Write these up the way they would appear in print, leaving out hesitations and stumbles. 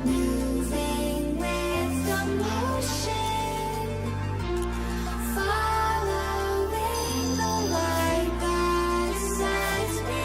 moving with the motion, following the light that sets me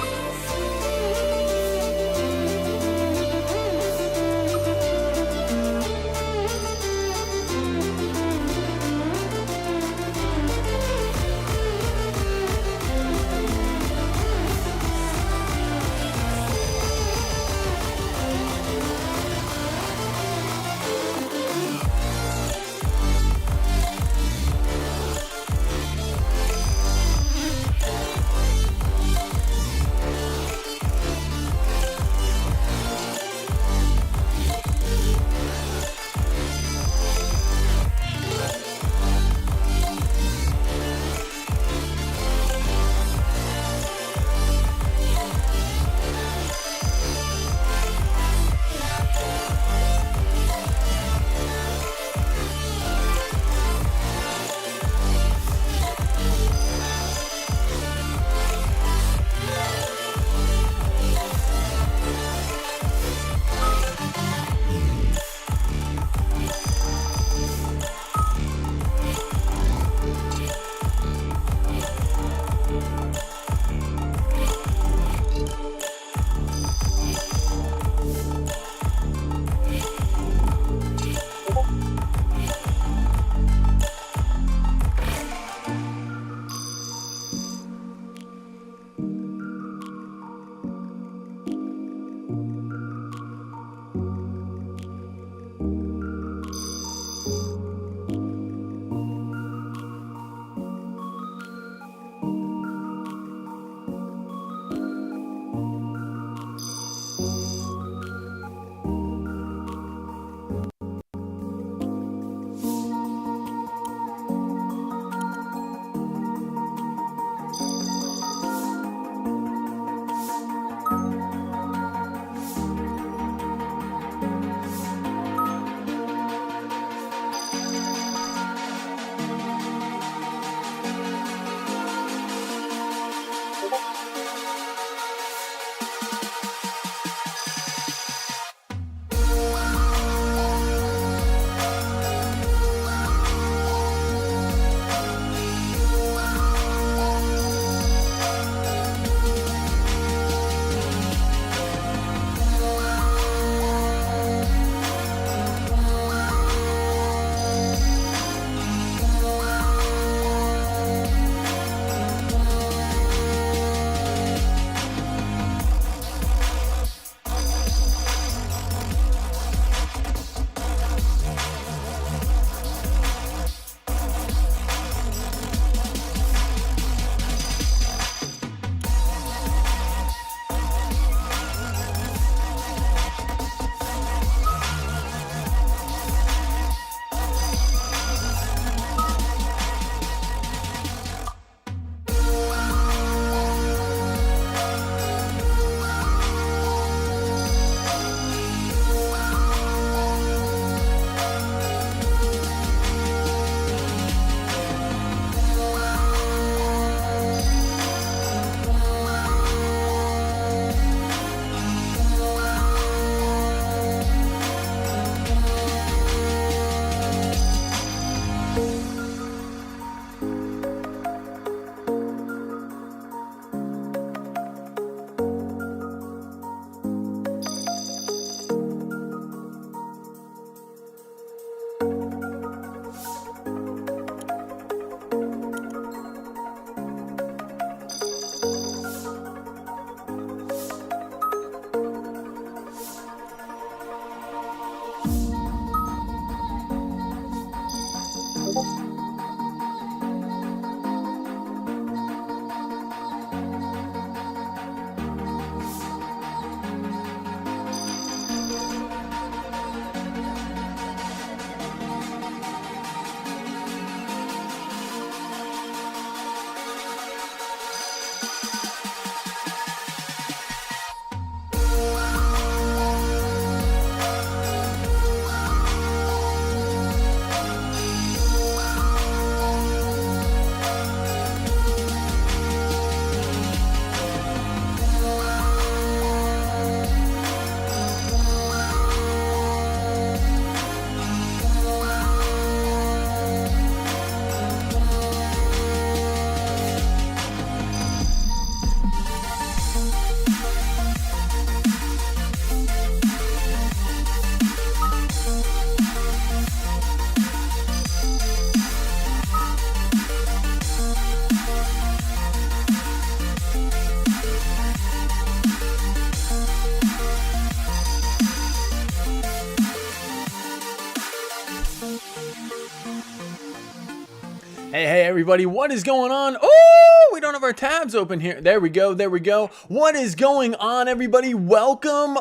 Hey, everybody, what is going on? Oh, we don't have our tabs open here. There we go. What is going on, everybody? Welcome.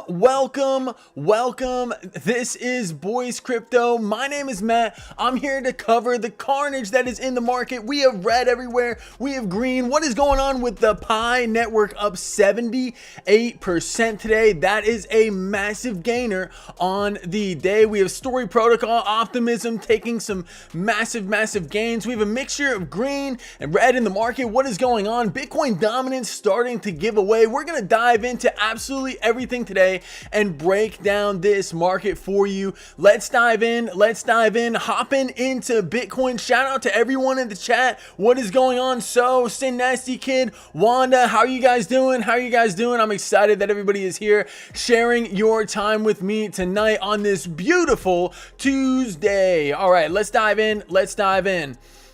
This is BoyceCrypto. My name is Matt. I'm here to cover the carnage that is in the market. We have red everywhere. We have green. What is going on with the Pi network up 78% today? That is a massive gainer on the day. We have Story Protocol, Optimism taking some massive gains. We have a mixture of green and red in the market. What is going on? Bitcoin dominance starting to give away. We're going to dive into absolutely everything today and break down this market for you. Let's dive in. Hopping into Bitcoin. Shout out to everyone in the chat. What is going on? So, Sin Nasty Kid, Wanda, how are you guys doing? I'm excited that everybody is here sharing your time with me tonight on this beautiful Tuesday. All right, let's dive in.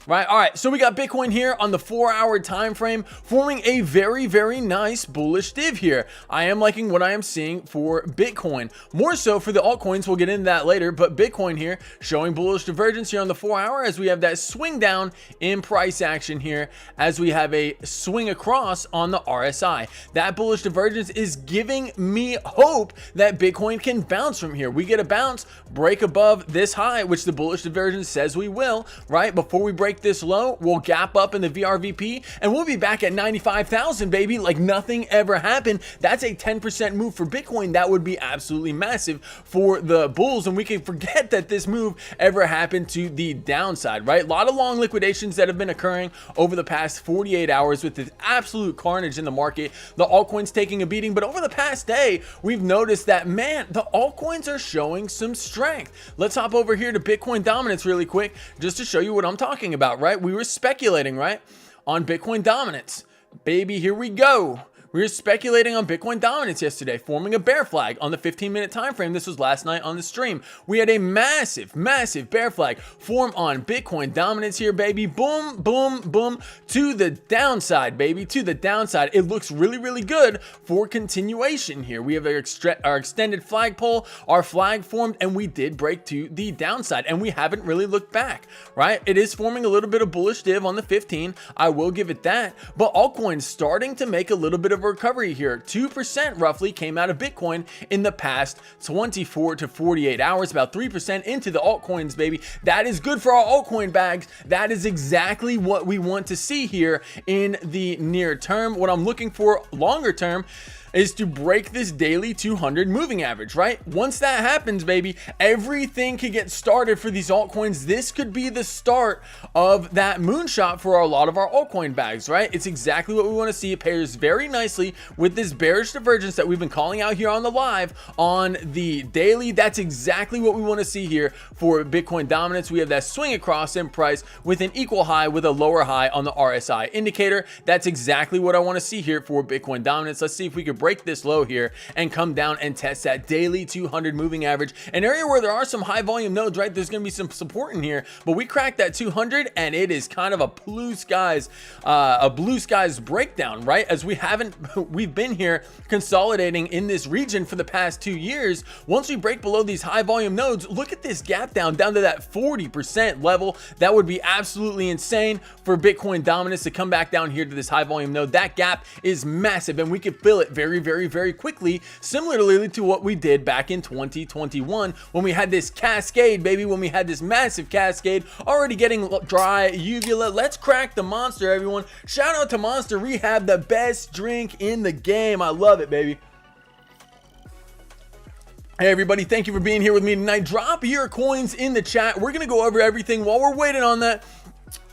Right, all right, so we got Bitcoin here on the 4-hour time frame forming a very nice bullish div here. I am liking what I am seeing for Bitcoin. More so for the altcoins, we'll get into that later, but Bitcoin here showing bullish divergence here on the 4-hour as we have that swing down in price action here as we have a swing across on the RSI. That bullish divergence is giving me hope that Bitcoin can bounce from here. We get a bounce, break above this high, which the bullish divergence says we will, right? Before we break this low, we'll gap up in the VRVP and we'll be back at 95,000, baby, like nothing ever happened. That's a 10% move for Bitcoin. That would be absolutely massive for the bulls, and we can forget that this move ever happened to the downside, right? A lot of long liquidations that have been occurring over the past 48 hours with this absolute carnage in the market. The altcoins taking a beating, but over the past day, we've noticed that, man, the altcoins are showing some strength. Let's hop over here to Bitcoin dominance really quick just to show you what I'm talking about. Right? We were speculating, right, on Bitcoin dominance. Baby, here we go. We were speculating on Bitcoin dominance yesterday, forming a bear flag on the 15-minute time frame. This was last night on the stream. We had a massive bear flag form on Bitcoin dominance here, baby. Boom, to the downside, baby, to the downside. It looks really good for continuation here. We have our extended flagpole, our flag formed, and we did break to the downside, and we haven't really looked back, right? It is forming a little bit of bullish div on the 15. I will give it that, but altcoins starting to make a little bit of recovery here. 2% roughly came out of Bitcoin in the past 24 to 48 hours, about 3% into the altcoins, baby. That is good for our altcoin bags. That is exactly what we want to see here in the near term. What I'm looking for longer term is to break this daily 200 moving average, right? Once that happens, baby, everything could get started for these altcoins. This could be the start of that moonshot for a lot of our altcoin bags, right? It's exactly what we want to see. It pairs very nicely with this bearish divergence that we've been calling out here on the live on the daily. That's exactly what we want to see here for Bitcoin dominance. We have that swing across in price with an equal high with a lower high on the RSI indicator. That's exactly what I want to see here for Bitcoin dominance. Let's see if we could break this low here and come down and test that daily 200 moving average, an area where there are some high volume nodes, right? There's going to be some support in here, but we cracked that 200 and it is kind of a blue skies breakdown, right? As we've been here consolidating in this region for the past 2 years. Once we break below these high volume nodes, look at this gap down to that 40% level. That would be absolutely insane for Bitcoin dominance to come back down here to this high volume node. That gap is massive and we could fill it very quickly, similarly to what we did back in 2021 when we had this cascade, baby, when we had this massive cascade already getting dry uvula. Let's crack the monster, everyone. Shout out to Monster Rehab, the best drink in the game. I love it, baby. Hey everybody, thank you for being here with me tonight. Drop your coins in the chat. We're gonna go over everything. While we're waiting on that,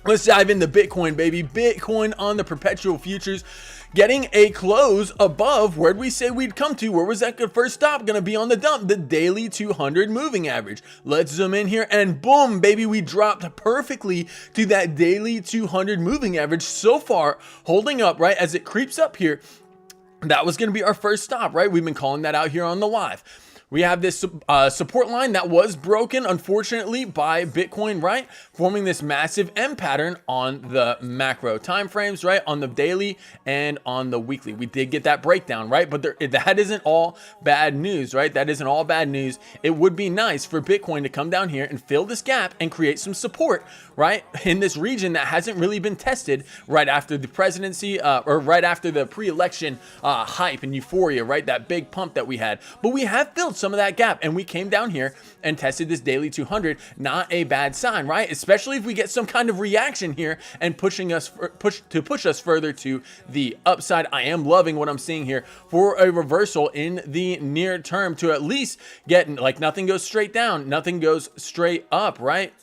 let's dive into Bitcoin, baby. Bitcoin on the perpetual futures getting a close above where we say we'd come to. Where was that first stop gonna be on the dump? The daily 200 moving average. Let's zoom in here and boom, baby, we dropped perfectly to that daily 200 moving average. So far holding up, right, as it creeps up here. That was gonna be our first stop, right? We've been calling that out here on the live. We have this support line that was broken, unfortunately, by Bitcoin, right? Forming this massive M pattern on the macro time frames, right? On the daily and on the weekly. We did get that breakdown, right? But that isn't all bad news, right? That isn't all bad news. It would be nice for Bitcoin to come down here and fill this gap and create some support, right? In this region that hasn't really been tested right after the presidency or right after the pre-election hype and euphoria, right? That big pump that we had. But we have filled some of that gap, and we came down here and tested this daily 200. Not a bad sign, right? Especially if we get some kind of reaction here and push us further to the upside. I am loving what I'm seeing here for a reversal in the near term to at least get, like, nothing goes straight down, nothing goes straight up, right?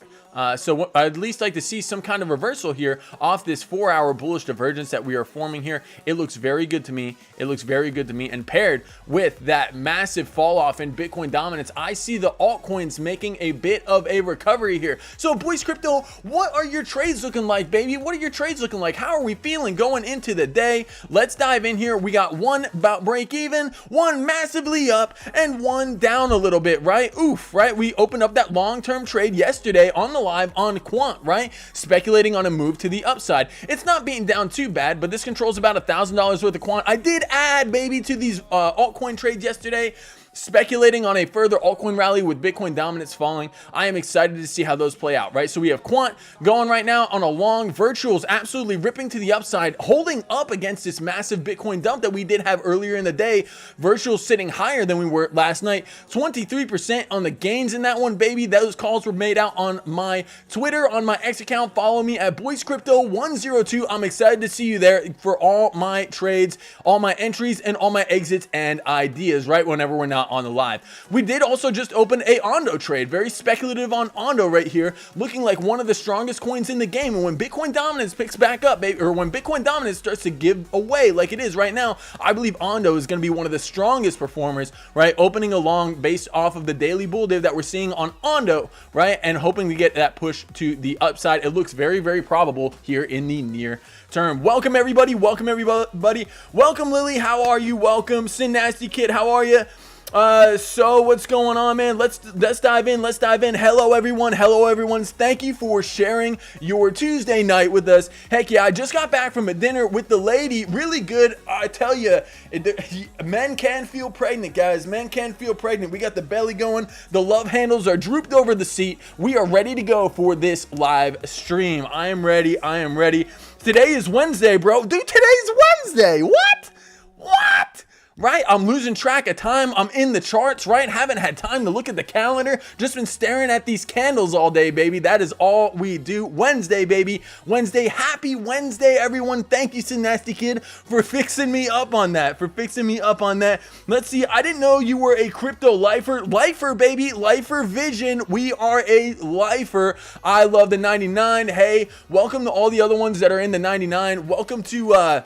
So I'd at least like to see some kind of reversal here off this 4-hour bullish divergence that we are forming here. It looks very good to me. It looks very good to me. And paired with that massive fall off in Bitcoin dominance, I see the altcoins making a bit of a recovery here. So BoyceCrypto, what are your trades looking like, baby? What are your trades looking like? How are we feeling going into the day? Let's dive in here. We got one about break even, one massively up, and one down a little bit, right? Oof, right? We opened up that long-term trade yesterday on the live on Quant, right? Speculating on a move to the upside. It's not being down too bad, but this controls about $1,000 worth of Quant. I did add, baby, to these altcoin trades yesterday, speculating on a further altcoin rally with Bitcoin dominance falling. I am excited to see how those play out, right? So we have Quant going right now on a long, Virtuals absolutely ripping to the upside, holding up against this massive Bitcoin dump that we did have earlier in the day. Virtuals sitting higher than we were last night, 23% on the gains in that one, baby. Those calls were made out on my Twitter, on my X account. Follow me at BoyceCrypto102. I'm excited to see you there for all my trades, all my entries, and all my exits and ideas, right? Whenever we're not on the live. We did also just open a Ondo trade, very speculative on Ondo right here, looking like one of the strongest coins in the game. And when Bitcoin dominance picks back up, baby, or when Bitcoin dominance starts to give away like it is right now, I believe Ondo is going to be one of the strongest performers, right? Opening along based off of the daily bull div that we're seeing on Ondo, right? And hoping to get that push to the upside. It looks very, very probable here in the near term. Welcome everybody. Welcome everybody. Welcome Lily. How are you? Welcome Sin Nasty Kid. How are you? So what's going on, man? Let's dive in. Hello everyone. Thank you for sharing your Tuesday night with us. Heck yeah, I just got back from a dinner with the lady. Really good. I tell you, men can feel pregnant, guys. Men can feel pregnant. We got the belly going. The love handles are drooped over the seat. We are ready to go for this live stream. I am ready. Today is Wednesday, bro. Dude, today's Wednesday. What? Right? I'm losing track of time. I'm in the charts, right? Haven't had time to look at the calendar. Just been staring at these candles all day, baby. That is all we do. Wednesday, baby. Wednesday. Happy Wednesday, everyone. Thank you, Sin Nasty Kid, for fixing me up on that. Let's see. I didn't know you were a crypto lifer. Lifer, baby. Lifer Vision. We are a lifer. I love the 99. Hey, welcome to all the other ones that are in the 99. Welcome to,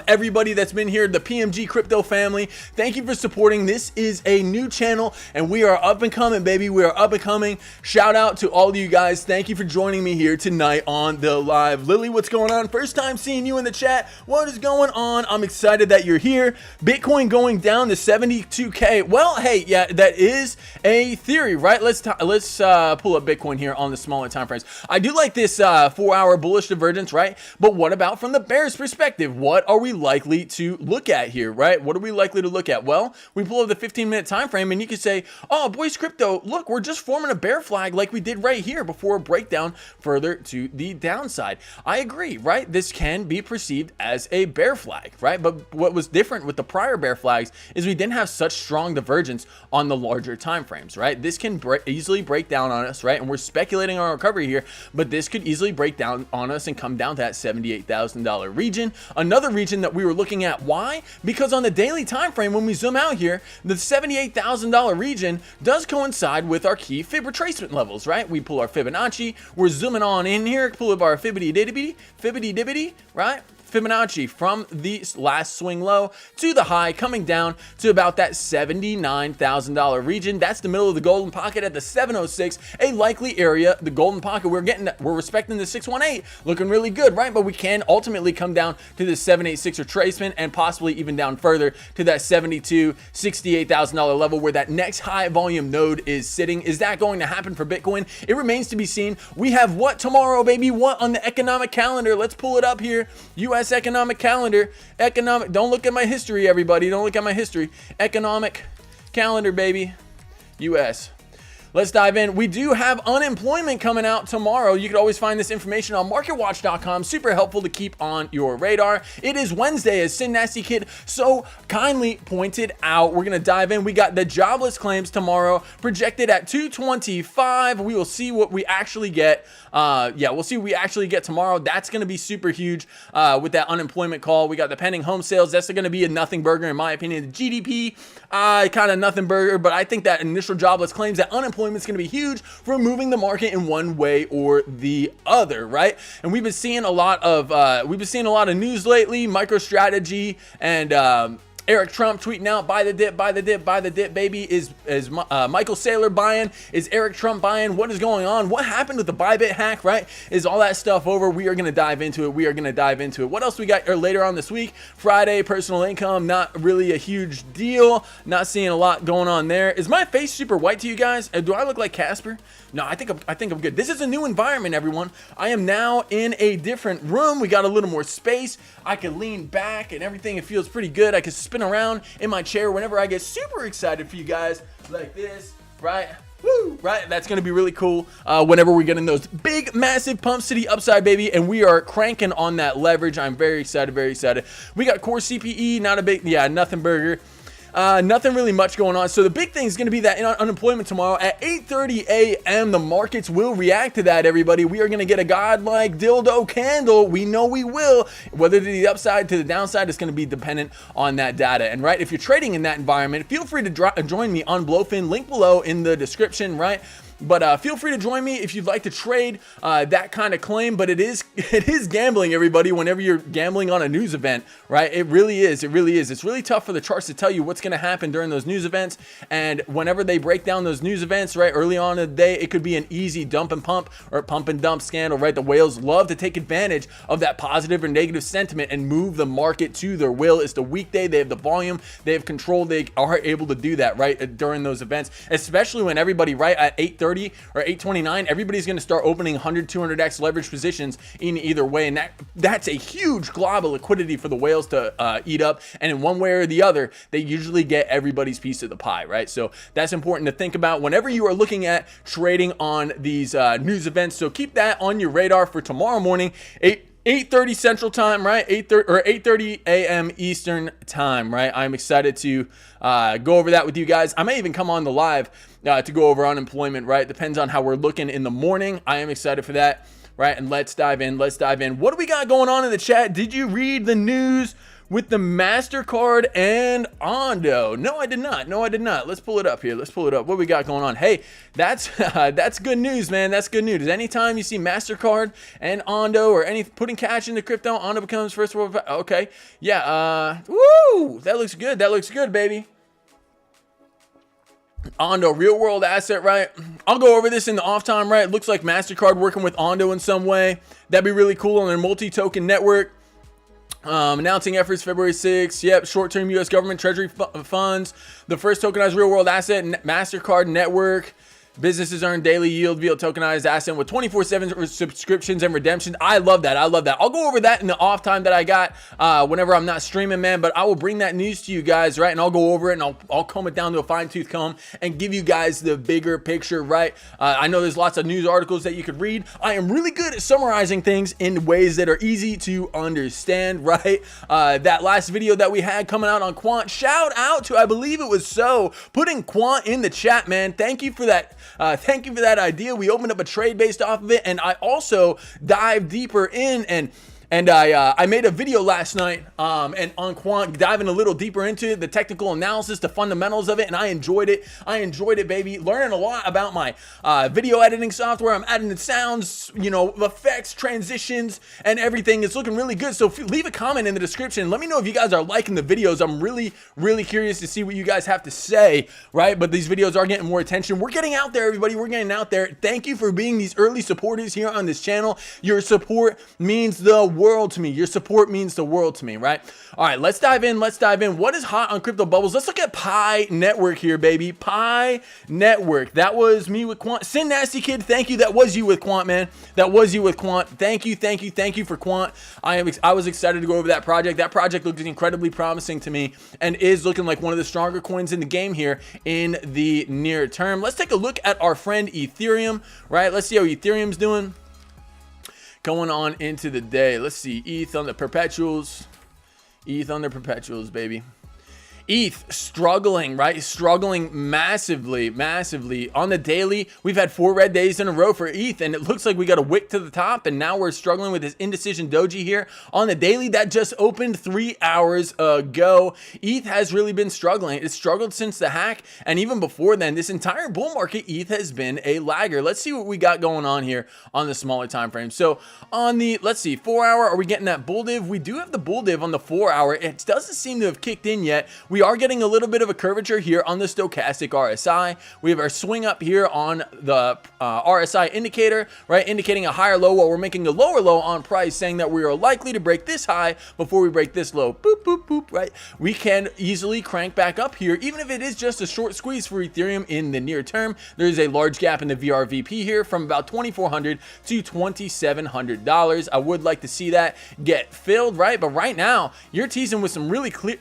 everybody that's been here, the PMG crypto family. Thank you for supporting. This is a new channel and we are up and coming, baby. We are up and coming. Shout out to all of you guys. Thank you for joining me here tonight on the live. Lily, what's going on? First time seeing you in the chat. What is going on? I'm excited that you're here. Bitcoin going down to 72K. Well, hey, yeah, that is a theory, right? Let's pull up Bitcoin here on the smaller time frames. I do like this 4-hour bullish divergence, right? But what about from the bear's perspective? What are we likely to look at here, right? What are we likely to look at? Well, we pull up the 15-minute time frame and you could say, oh, BoyceCrypto, look, we're just forming a bear flag like we did right here before a breakdown further to the downside. I agree, right? This can be perceived as a bear flag, right? But what was different with the prior bear flags is we didn't have such strong divergence on the larger time frames, right? This can easily break down on us, right? And we're speculating on recovery here, but this could easily break down on us and come down to that $78,000 region. Another region that we were looking at. Why? Because on the daily time frame, when we zoom out here, the $78,000 region does coincide with our key fib retracement levels, right? We pull our Fibonacci, we're zooming on in here, pull up our fibbity dibbity, right? Fibonacci from the last swing low to the high, coming down to about that $79,000 region. That's the middle of the golden pocket at the 706, a likely area. The golden pocket, we're respecting the 618, looking really good, right? But we can ultimately come down to the 786 retracement and possibly even down further to that $68,000 level where that next high volume node is sitting. Is that going to happen for Bitcoin? It remains to be seen. We have what tomorrow, baby? What on the economic calendar? Let's pull it up here. US economic calendar. Don't look at my history, everybody. Don't look at my history. Economic calendar, baby. US. Let's dive in. We do have unemployment coming out tomorrow. You can always find this information on marketwatch.com. Super helpful to keep on your radar. It is Wednesday, as Sin Nasty Kid so kindly pointed out. We're going to dive in. We got the jobless claims tomorrow projected at 225. We will see what we actually get. We'll see what we actually get tomorrow. That's going to be super huge with that unemployment call. We got the pending home sales. That's going to be a nothing burger, in my opinion. The GDP, kind of nothing burger, but I think that initial jobless claims, that unemployment is going to be huge for moving the market in one way or the other, right? And we've been seeing a lot of news lately. MicroStrategy and Eric Trump tweeting out, buy the dip, buy the dip, buy the dip, baby. Is Michael Saylor buying? Is Eric Trump buying? What is going on? What happened with the Bybit hack, right? Is all that stuff over? We are going to dive into it. What else we got later on this week? Friday, personal income, not really a huge deal. Not seeing a lot going on there. Is my face super white to you guys? Do I look like Casper? No, I think I'm good. This is a new environment, everyone. I am now in a different room. We got a little more space. I can lean back and everything. It feels pretty good. I can spin around in my chair whenever I get super excited for you guys, like this, right? Woo, right? That's going to be really cool whenever we get in those big, massive pumps to the upside, baby, and we are cranking on that leverage. I'm very excited, very excited. We got core CPE, nothing burger. Nothing really much going on. So the big thing is going to be that unemployment tomorrow at 8:30 a.m. The markets will react to that, everybody. We are going to get a godlike dildo candle. We know we will. Whether to the upside, to the downside, is going to be dependent on that data. And right, if you're trading in that environment, feel free to join me on Blowfin. Link below in the description, right? But feel free to join me if you'd like to trade that kind of claim. But it is gambling, everybody, whenever you're gambling on a news event, right? It really is. It's really tough for the charts to tell you what's going to happen during those news events. And whenever they break down those news events, right, early on in the day, it could be an easy dump and pump or pump and dump scandal, right? The whales love to take advantage of that positive or negative sentiment and move the market to their will. It's the weekday. They have the volume. They have control. They are able to do that, right, during those events, especially when everybody, right, at 8:30 or 8:29, everybody's going to start opening 100, 200x leverage positions in either way. And that's a huge glob of liquidity for the whales to eat up. And in one way or the other, they usually get everybody's piece of the pie, right? So that's important to think about whenever you are looking at trading on these news events. So keep that on your radar for tomorrow morning, 8:30 Central Time, right? 8:30 a.m. Eastern Time, right? I'm excited to go over that with you guys. I may even come on the live to go over unemployment, right? Depends on how we're looking in the morning. I am excited for that, right? And let's dive in. What do we got going on in the chat? Did you read the news with the MasterCard and Ondo? No, I did not. Let's pull it up here. What we got going on? Hey, that's good news, man. That's good news. Anytime you see MasterCard and Ondo or putting cash into crypto, Ondo becomes first world. Okay. Yeah. Woo! That looks good, baby. Ondo, real world asset, right? I'll go over this in the off time, right? It looks like MasterCard working with Ondo in some way. That'd be really cool on their multi-token network. Announcing efforts February 6th. Yep, short-term U.S. government treasury funds. The first tokenized real-world asset, MasterCard network. Businesses earn daily yield via tokenized asset with 24/7 subscriptions and redemptions. I love that. I'll go over that in the off time that I got whenever I'm not streaming, man. But I will bring that news to you guys, right? And I'll go over it and I'll comb it down to a fine-tooth comb and give you guys the bigger picture, right? I know there's lots of news articles that you could read. I am really good at summarizing things in ways that are easy to understand, right? That last video that we had coming out on Quant, shout out to, I believe it was So, putting Quant in the chat, man. Thank you for that. Thank you for that idea. We opened up a trade based off of it, and I also dived deeper in and And I made a video last night and on quant, diving a little deeper into the technical analysis, the fundamentals of it, and I enjoyed it. I enjoyed it, baby. Learning a lot about my video editing software. I'm adding the sounds, you know, effects, transitions, and everything. It's looking really good. So leave a comment in the description. Let me know if you guys are liking the videos. I'm really, really curious to see what you guys have to say, right? But these videos are getting more attention. We're getting out there, everybody. We're getting out there. Thank you for being these early supporters here on this channel. Your support means the world to me. Your support means the world to me, right? All right, let's dive in. Let's dive in. What is hot on crypto bubbles? Let's look at Pi Network here, baby. Pi Network. That was me with Quant. Sin Nasty Kid, thank you. That was you with Quant, man. That was you with Quant. Thank you, thank you, thank you for Quant. I was excited to go over that project. That project looked incredibly promising to me and is looking like one of the stronger coins in the game here in the near term. Let's take a look at our friend Ethereum, right? Let's see how Ethereum's doing. Going on into the day. Let's see. ETH on the perpetuals. ETH on the perpetuals, baby. ETH struggling, right? Struggling massively on the daily. We've had 4 red days in a row for ETH, and it looks like we got a wick to the top, and now we're struggling with this indecision doji here on the daily that just opened 3 hours ago. ETH has really been struggling. It's struggled since the hack, and even before then, this entire bull market, ETH has been a lagger. Let's see what we got going on here on the smaller time frame. So on the, let's see, 4 hour, are we getting that bull div? We do have the bull div on the 4 hour. It doesn't seem to have kicked in yet. We are getting a little bit of a curvature here on the stochastic RSI. We have our swing up here on the RSI indicator, right? Indicating a higher low while we're making a lower low on price, saying that we are likely to break this high before we break this low. Boop, boop, boop, right? We can easily crank back up here, even if it is just a short squeeze for Ethereum in the near term. There's a large gap in the VRVP here from about $2,400 to $2,700. I would like to see that get filled, right? But right now, you're teasing with some really clear,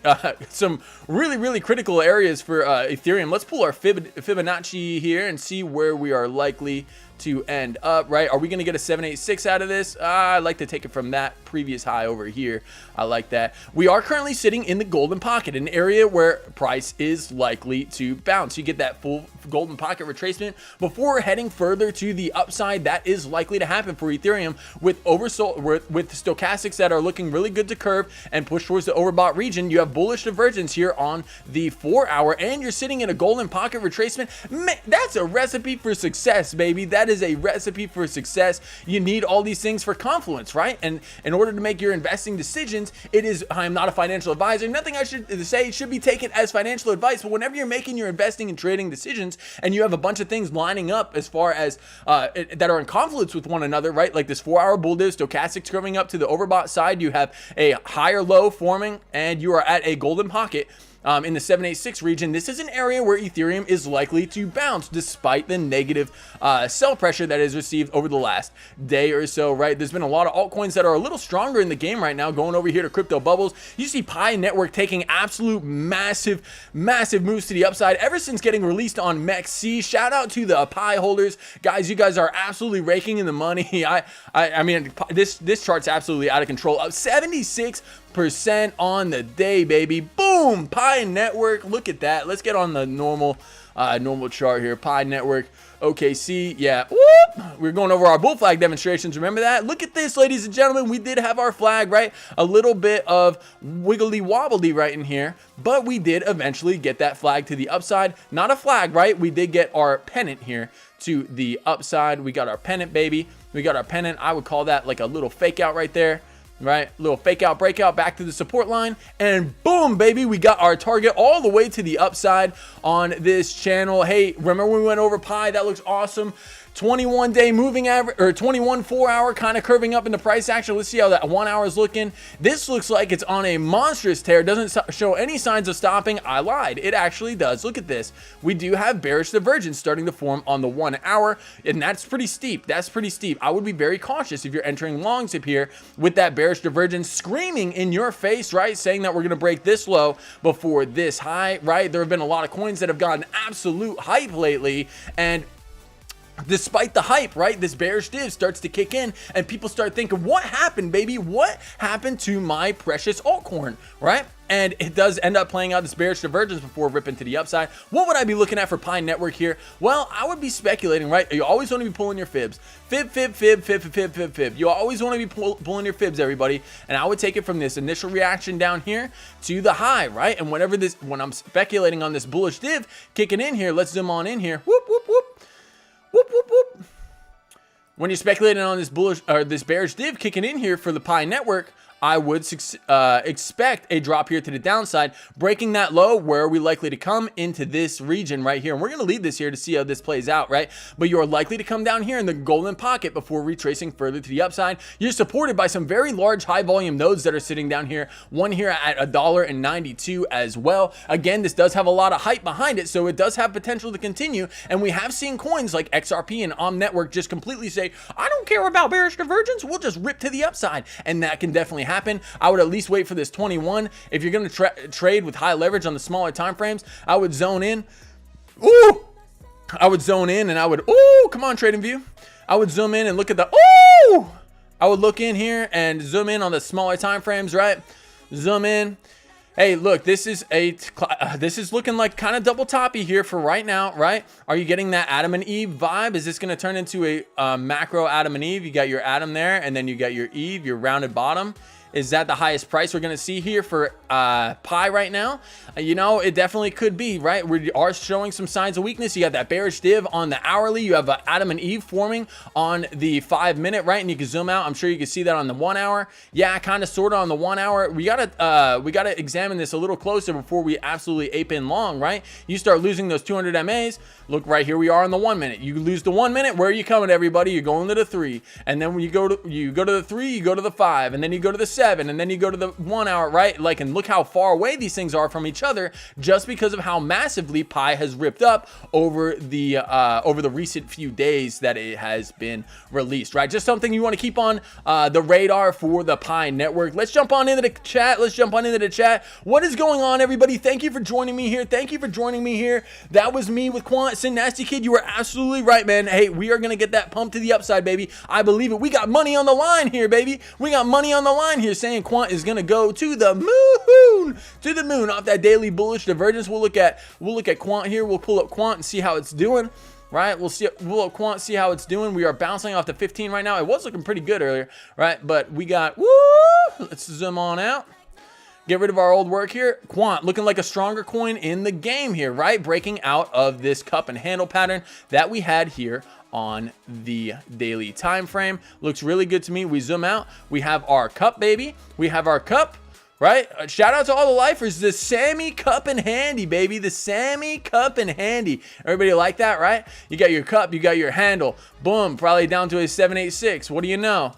some really critical areas for Ethereum. Let's pull our Fibonacci here and see where we are likely to end up, right? Are we going to get a 786 out of this? I'd like to take it from that previous high over here. I like that. We are currently sitting in the golden pocket, an area where price is likely to bounce. You get that full golden pocket retracement before heading further to the upside. That is likely to happen for Ethereum with oversold, with stochastics that are looking really good to curve and push towards the overbought region. You have bullish divergence here on the 4 hour, and you're sitting in a golden pocket retracement. Man, that's a recipe for success, baby. That is a recipe for success. You need all these things for confluence, right? And in order to make your investing decisions, it is, I'm not a financial advisor. Nothing I should say should be taken as financial advice, but whenever you're making your investing and trading decisions and you have a bunch of things lining up as far as that are in confluence with one another, right? Like this 4 hour bull div, stochastics curving up to the overbought side, you have a higher low forming and you are at a golden pocket in the 786 region. This is an area where Ethereum is likely to bounce despite the negative sell pressure that is received over the last day or so, right? There's been a lot of altcoins that are a little stronger in the game right now. Going over here to crypto bubbles, you see Pi Network taking absolute massive moves to the upside ever since getting released on MEXC. Shout out to the Pi holders, guys. You guys are absolutely raking in the money. I mean, this chart's absolutely out of control. Up 76% on the day, baby. Boom, Pi Network. Look at that. Let's get on the normal chart here. Pi Network, OKC. Yeah. Whoop. We're going over our bull flag demonstrations. Remember that? Look at this, ladies and gentlemen. We did have our flag, right? A little bit of wiggly wobbly right in here, but we did eventually get that flag to the upside. Not a flag, right? We did get our pennant here to the upside. We got our pennant, baby. We got our pennant. I would call that like a little fake out right there. Right, little fake out breakout back to the support line, and boom, baby, we got our target all the way to the upside on this channel. Hey, remember when we went over Pi? That looks awesome. 21 day moving average, or 21 4 hour kind of curving up in the price action. Let's see how that 1 hour is looking. This looks like it's on a monstrous tear. Doesn't show any signs of stopping. I lied. It actually does. Look at this. We do have bearish divergence starting to form on the 1 hour, and that's pretty steep. That's pretty steep. I would be very cautious if you're entering longs up here with that bearish divergence screaming in your face, right? Saying that we're going to break this low before this high, right? There have been a lot of coins that have gotten absolute hype lately, and despite the hype, right, this bearish div starts to kick in and people start thinking, what happened, baby? What happened to my precious altcoin, right? And it does end up playing out this bearish divergence before ripping to the upside. What would I be looking at for Pi Network here? Well, I would be speculating, right? You always want to be pulling your fibs. Fib. You always want to be pulling your fibs, everybody. And I would take it from this initial reaction down here to the high, right? And when I'm speculating on this bullish div kicking in here, let's zoom on in here. Whoop, whoop, whoop. Whoop, whoop, whoop. When you're speculating on this bullish or this bearish div kicking in here for the Pi Network, I would expect a drop here to the downside, breaking that low. Where are we likely to come? Into this region right here. And we're going to leave this here to see how this plays out, right? But you're likely to come down here in the golden pocket before retracing further to the upside. You're supported by some very large high volume nodes that are sitting down here. One here at $1.92 as well. Again, this does have a lot of hype behind it, so it does have potential to continue. And we have seen coins like XRP and Om Network just completely say, I don't care about bearish divergence. We'll just rip to the upside. And that can definitely happen. I would at least wait for this 21. If you're going to trade with high leverage on the smaller time frames, I would zone in. Ooh, I would zone in and I would, ooh, come on, trading view. I would zoom in and look at the, ooh, I would look in here and zoom in on the smaller time frames, right? Zoom in. Hey, look, this is looking like kind of double toppy here for right now, right? Are you getting that Adam and Eve vibe? Is this going to turn into a macro Adam and Eve? You got your Adam there, and then you got your Eve, your rounded bottom. Is that the highest price we're going to see here for Pi right now? You know, it definitely could be, right? We are showing some signs of weakness. You got that bearish div on the hourly. You have Adam and Eve forming on the 5 minute, right? And you can zoom out. I'm sure you can see that on the 1 hour. Yeah, kind of sort of on the 1 hour. We gotta examine this a little closer before we absolutely ape in long, right? You start losing those 200 MAs. Look, right here we are on the 1 minute. You lose the 1 minute. Where are you coming, everybody? You're going to the 3, and then when you go to the 3, you go to the 5, and then you go to the 7, and then you go to the 1 hour, right? Like, and look how far away these things are from each other, just because of how massively Pi has ripped up over the recent few days that it has been released, right? Just something you want to keep on the radar for the Pi Network. Let's jump on into the chat. What is going on, everybody? Thank you for joining me here. That was me with Quant. Sin Nasty Kid, you were absolutely right, man. Hey, we are gonna get that pump to the upside, baby. I believe it. We got money on the line here, baby. We got money on the line here, saying Quant is gonna go to the moon off that daily bullish divergence. We'll look at Quant here. We'll pull up Quant and see how it's doing, right? We'll up Quant, see how it's doing. We are bouncing off the 15 right now. It was looking pretty good earlier, right? But we got, let's zoom on out. Get rid of our old work here. Quant looking like a stronger coin in the game here, right? Breaking out of this cup and handle pattern that we had here on the daily time frame. Looks really good to me. We zoom out. We have our cup, baby. We have our cup, right? Shout out to all the lifers. The Sammy Cup and Handy, baby. The Sammy Cup and Handy. Everybody like that, right? You got your cup. You got your handle. Boom. Probably down to a 786. What do you know?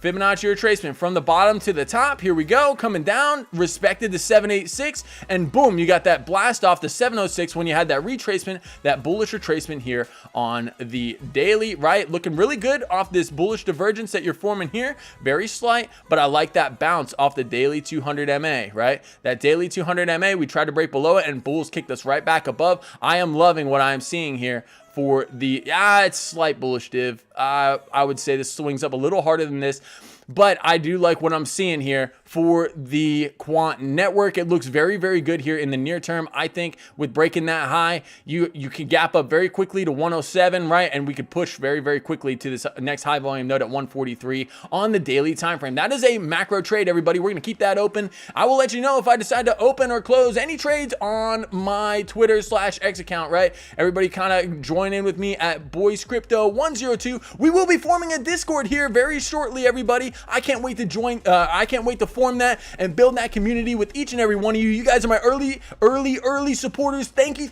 Fibonacci retracement from the bottom to the top. Here we go, coming down, respected the 786, and boom, you got that blast off the 706 when you had that retracement, that bullish retracement here on the daily, right? Looking really good off this bullish divergence that you're forming here. Very slight, but I like that bounce off the daily 200 MA, right? That daily 200 MA, we tried to break below it, and bulls kicked us right back above. I am loving what I am seeing here for the, it's slight bullish div. I would say this swings up a little harder than this, but I do like what I'm seeing here for the Quant Network. It looks very, very good here in the near term. I think with breaking that high, you can gap up very quickly to 107, right? And we could push very, very quickly to this next high volume node at 143 on the daily time frame. That is a macro trade, everybody. We're going to keep that open. I will let you know if I decide to open or close any trades on my Twitter/X account, right? Everybody kind of join in with me at BoyceCrypto102. We will be forming a Discord here very shortly, everybody. I can't wait to join. I can't wait to form that and build that community with each and every one of you. You guys are my early supporters. Thank you.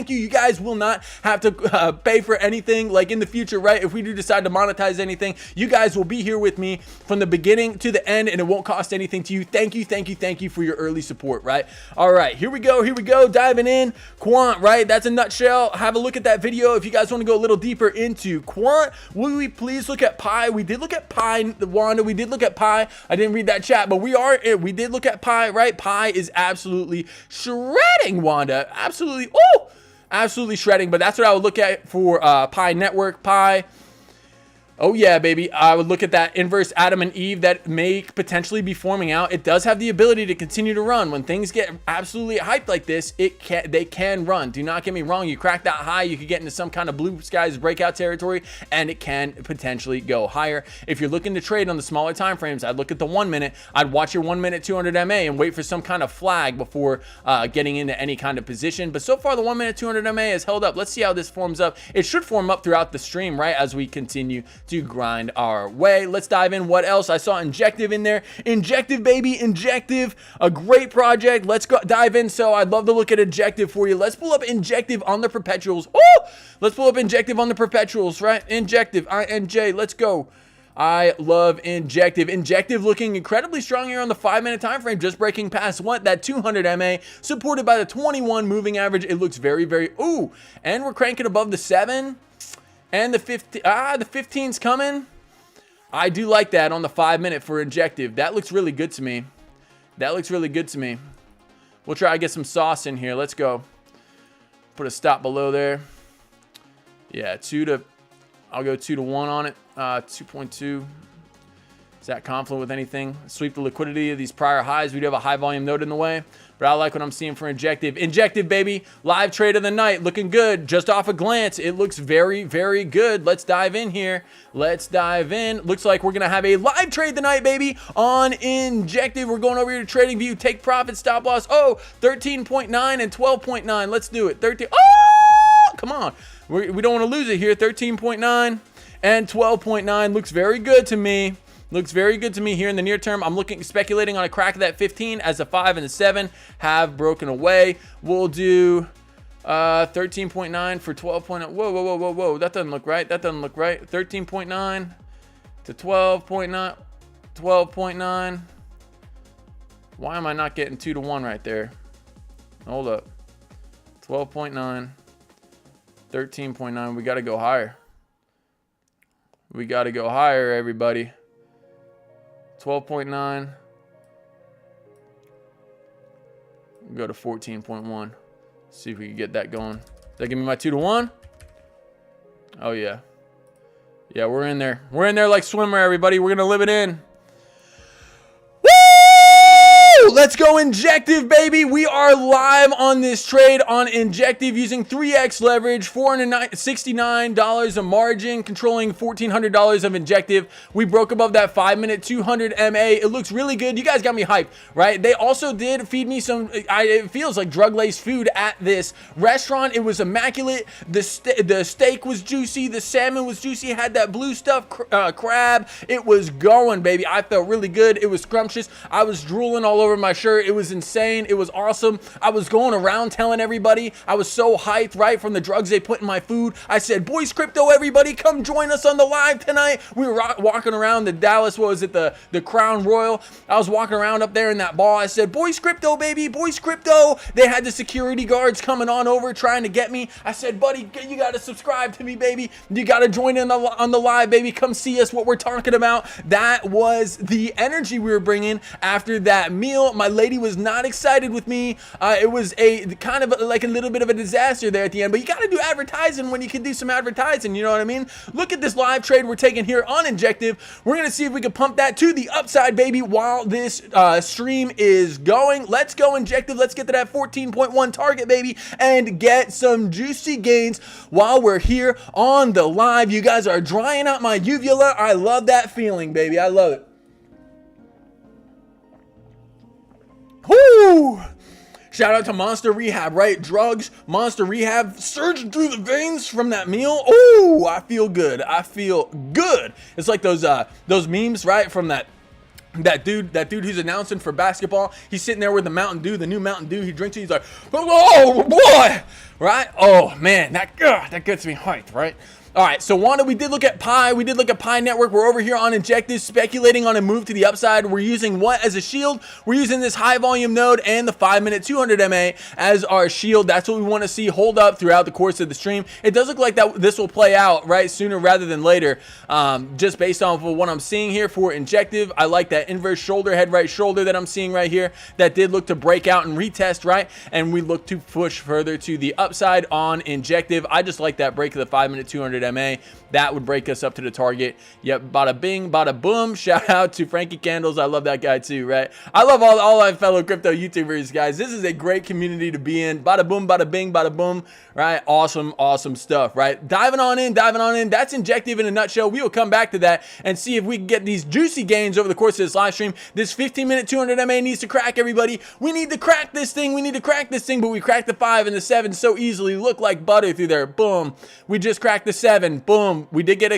You guys will not have to pay for anything like in the future, right? If we do decide to monetize anything, you guys will be here with me from the beginning to the end, and it won't cost anything to you. Thank you for your early support, right? All right, here we go, diving in. Quant, right? That's a nutshell. Have a look at that video if you guys want to go a little deeper into Quant. Will we please look at Pi? We did look at Pi, Wanda. We did look at Pi. I didn't read that chat, but we did look at Pi, right? Pi is absolutely shredding, Wanda. Absolutely. Oh, absolutely shredding. But that's what I would look at for Pi Network. Pi. Oh yeah, baby. I would look at that inverse Adam and Eve that may potentially be forming out. It does have the ability to continue to run. When things get absolutely hyped like this, they can run. Do not get me wrong. You crack that high, you could get into some kind of blue skies breakout territory, and it can potentially go higher. If you're looking to trade on the smaller time frames, I'd look at the 1 minute. I'd watch your 1 minute 200 MA and wait for some kind of flag before getting into any kind of position. But so far, the 1 minute 200 MA has held up. Let's see how this forms up. It should form up throughout the stream, right, as we continue to grind our way. Let's dive in. What else? I saw Injective in there. Injective, baby. Injective, a great project. Let's go dive in. So I'd love to look at Injective for you. Let's pull up Injective on the perpetuals. Oh, let's pull up Injective on the perpetuals, right? Injective, INJ. Let's go. I love Injective. Injective looking incredibly strong here on the 5 minute time frame, just breaking past what? That 200 MA, supported by the 21 moving average. It looks very, very, ooh, and we're cranking above the 7. And the 15, the 15's coming. I do like that on the 5 minute for Injective. That looks really good to me. That looks really good to me. We'll try to get some sauce in here. Let's go. Put a stop below there. Yeah, I'll go 2 to 1 on it. 2.2. Is that confluent with anything? Sweep the liquidity of these prior highs. We do have a high volume node in the way, but I like what I'm seeing for Injective. Injective, baby. Live trade of the night. Looking good. Just off a glance, it looks very, very good. Let's dive in here. Let's dive in. Looks like we're going to have a live trade tonight, baby, on Injective. We're going over here to Trading View. Take profit, stop loss. Oh, 13.9 and 12.9. Let's do it. 13. Oh, come on. We don't want to lose it here. 13.9 and 12.9. Looks very good to me. Looks very good to me here in the near term. I'm speculating on a crack of that 15 as the 5 and the 7 have broken away. We'll do 13.9 for 12.9. Whoa, whoa, whoa, whoa, whoa. That doesn't look right. That doesn't look right. 13.9 to 12.9. 12.9. Why am I not getting 2 to 1 right there? Hold up. 12.9. 13.9. We got to go higher. We got to go higher, everybody. 12.9. Go to 14.1. See if we can get that going. Does that give me my 2 to 1? Oh, yeah. Yeah, we're in there. We're in there like swimmer, everybody. We're going to live it in. Let's go Injective, baby. We are live on this trade on Injective using 3x leverage, $469 a margin, controlling $1,400 of Injective. We broke above that 5 minute 200 MA. It looks really good. You guys got me hyped, right? They also did feed me some, it feels like drug-laced food at this restaurant. It was immaculate. The steak was juicy. The salmon was juicy. It had that blue stuff crab. It was going, baby. I felt really good. It was scrumptious. I was drooling all over my shirt. It was insane. It was awesome. I was going around telling everybody. I was so hyped, right, from the drugs they put in my food. I said, BoyceCrypto, everybody, come join us on the live tonight. We were walking around the Dallas, what was it, the Crown Royal. I was walking around up there in that ball. I said, BoyceCrypto, baby, BoyceCrypto. They had the security guards coming on over trying to get me. I said, buddy, you got to subscribe to me, baby. You got to join in on the live, baby. Come see us, what we're talking about. That was the energy we were bringing after that meal. My lady was not excited with me. It was a kind of like a little bit of a disaster there at the end, but you got to do advertising when you can do some advertising, you know what I mean? Look at this live trade we're taking here on Injective. We're going to see if we can pump that to the upside, baby, while this stream is going. Let's go Injective. Let's get to that 14.1 target, baby, and get some juicy gains while we're here on the live. You guys are drying out my uvula. I love that feeling, baby. I love it. Whoo! Shout out to Monster Rehab, right? Drugs, Monster Rehab, surging through the veins from that meal. Ooh, I feel good. I feel good. It's like those memes, right? From that dude who's announcing for basketball. He's sitting there with the Mountain Dew, the new Mountain Dew. He drinks it. He's like, oh boy, right? Oh man, that gets me hyped, right? All right, so Wanda, we did look at Pi. We did look at Pi Network. We're over here on Injective, speculating on a move to the upside. We're using what as a shield? We're using this high volume node and the 5 minute 200 MA as our shield. That's what we want to see hold up throughout the course of the stream. It does look like that this will play out, right, sooner rather than later. Just based off of what I'm seeing here for Injective. I like that inverse shoulder, head right shoulder that I'm seeing right here. That did look to break out and retest, right? And we look to push further to the upside. upside on Injective. I just like that break of the 5-minute 200 MA. That would break us up to the target. Yep, bada bing, bada boom. Shout out to Frankie Candles. I love that guy too, right? I love all my fellow crypto YouTubers, guys. This is a great community to be in. Bada boom, bada bing, bada boom, right? Awesome, awesome stuff, right? Diving on in. That's Injective in a nutshell. We will come back to that and see if we can get these juicy gains over the course of this live stream. This 15-minute 200 MA needs to crack, everybody. We need to crack this thing. But we cracked the 5 and the 7 so easily. Look like butter through there. Boom. We just cracked the 7. Boom. We did get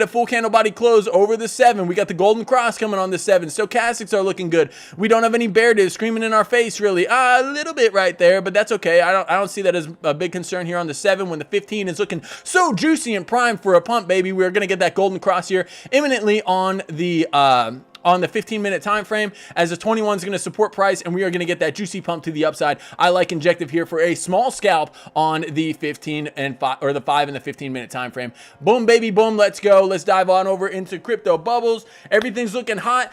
a full candle body close over the 7. We got the golden cross coming on the 7. Stochastics are looking good. We don't have any bear divs screaming in our face, really. A little bit right there, but that's okay. I don't see that as a big concern here on the 7 when the 15 is looking so juicy and primed for a pump, baby. We're going to get that golden cross here imminently on the 15-minute time frame, as the 21 is going to support price, and we are going to get that juicy pump to the upside. I like Injective here for a small scalp on the 15 and 5, or the 5 and the 15-minute time frame. Boom, baby, boom. Let's go. Let's dive on over into crypto bubbles. Everything's looking hot.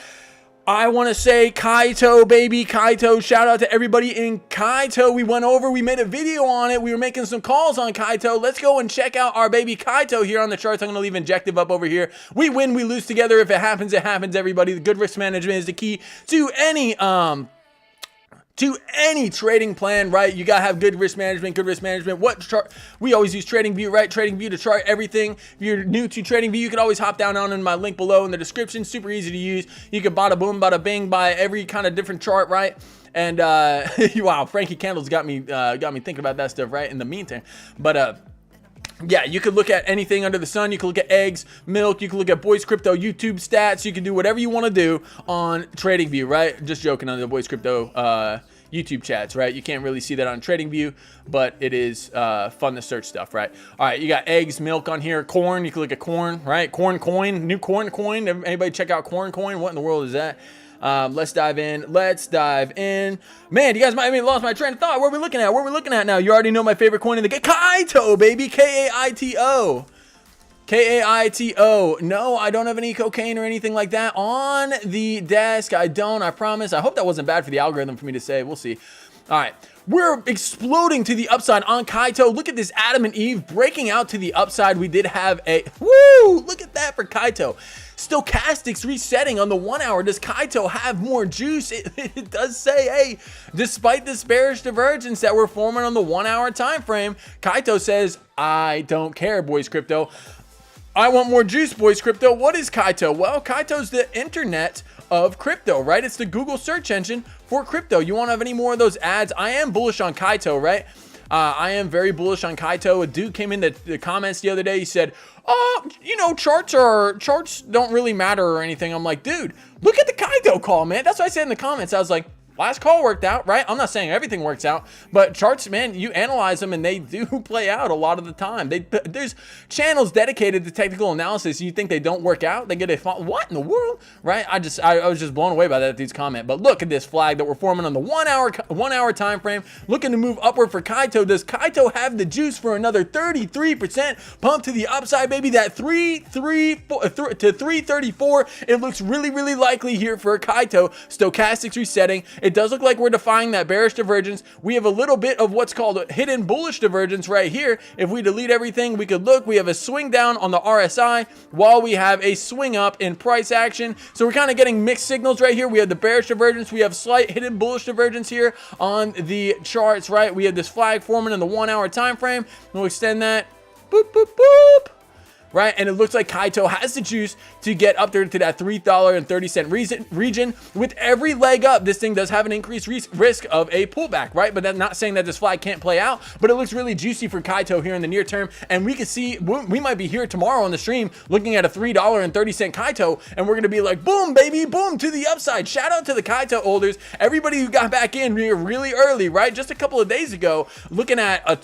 I want to say Kaito, baby, Kaito. Shout out to everybody in Kaito. We went over, we made a video on it. We were making some calls on Kaito. Let's go and check out our baby Kaito here on the charts. I'm going to leave Injective up over here. We win, we lose together. If it happens, it happens, everybody. The good risk management is the key to any trading plan, right? You gotta have good risk management. What chart? We always use TradingView, right? TradingView to chart everything. If you're new to TradingView, you can always hop down on in my link below in the description. Super easy to use. You can bada boom, bada bing, buy every kind of different chart, right? And wow, Frankie Candles got me thinking about that stuff, right? In the meantime, but yeah, you could look at anything under the sun. You can look at eggs, milk. You can look at BoyceCrypto YouTube stats. You can do whatever you want to do on TradingView, right? Just joking on the BoyceCrypto YouTube chats, right? You can't really see that on TradingView, but it is fun to search stuff, right? All right, you got eggs, milk on here, corn. You can look at corn, right? Corn coin, new corn coin. Anybody check out corn coin? What in the world is that? Let's dive in. Man, you guys might have lost my train of thought. What are we looking at now? You already know my favorite coin in the game. Kaito, baby. Kaito. Kaito. No, I don't have any cocaine or anything like that on the desk. I don't, I promise. I hope that wasn't bad for the algorithm for me to say. We'll see. All right. We're exploding to the upside on Kaito. Look at this Adam and Eve breaking out to the upside. We did have a, woo, look at that for Kaito. Stochastics resetting on the 1 hour. Does Kaito have more juice? It does say, hey, despite this bearish divergence that we're forming on the 1 hour time frame, Kaito says, I don't care, BoyceCrypto. I want more juice, BoyceCrypto. What is Kaito? Well, Kaito's the internet of crypto, right? It's the Google search engine for crypto. You want to have any more of those ads? I am bullish on Kaito, right? I am very bullish on Kaito. A dude came in the comments the other day. He said, you know, charts don't really matter or anything. I'm like, dude, look at the Kaito call, man. That's what I said in the comments. I was like, last call worked out, right? I'm not saying everything works out, but charts, man, you analyze them and they do play out a lot of the time. There's channels dedicated to technical analysis. You think they don't work out? They get a what in the world, right? I was just blown away by that dude's comment. But look at this flag that we're forming on the 1 hour time frame, looking to move upward for Kaito. Does Kaito have the juice for another 33% pump to the upside, baby? That 334 to 334. It looks really, really likely here for Kaito. Stochastics resetting. It does look like we're defying that bearish divergence. We have a little bit of what's called a hidden bullish divergence right here. If we delete everything, we could look. We have a swing down on the RSI while we have a swing up in price action. So we're kind of getting mixed signals right here. We have the bearish divergence. We have slight hidden bullish divergence here on the charts, right? We have this flag forming in the 1 hour time frame. We'll extend that. Boop, boop, boop. Right, and it looks like Kaito has the juice to get up there to that $3.30 region. With every leg up, this thing does have an increased risk of a pullback, right? But that's not saying that this flag can't play out, but it looks really juicy for Kaito here in the near term. And we can see, we might be here tomorrow on the stream looking at a $3.30 Kaito, and we're going to be like, boom, baby, boom, to the upside. Shout out to the Kaito holders, everybody who got back in really early, right? Just a couple of days ago, looking at a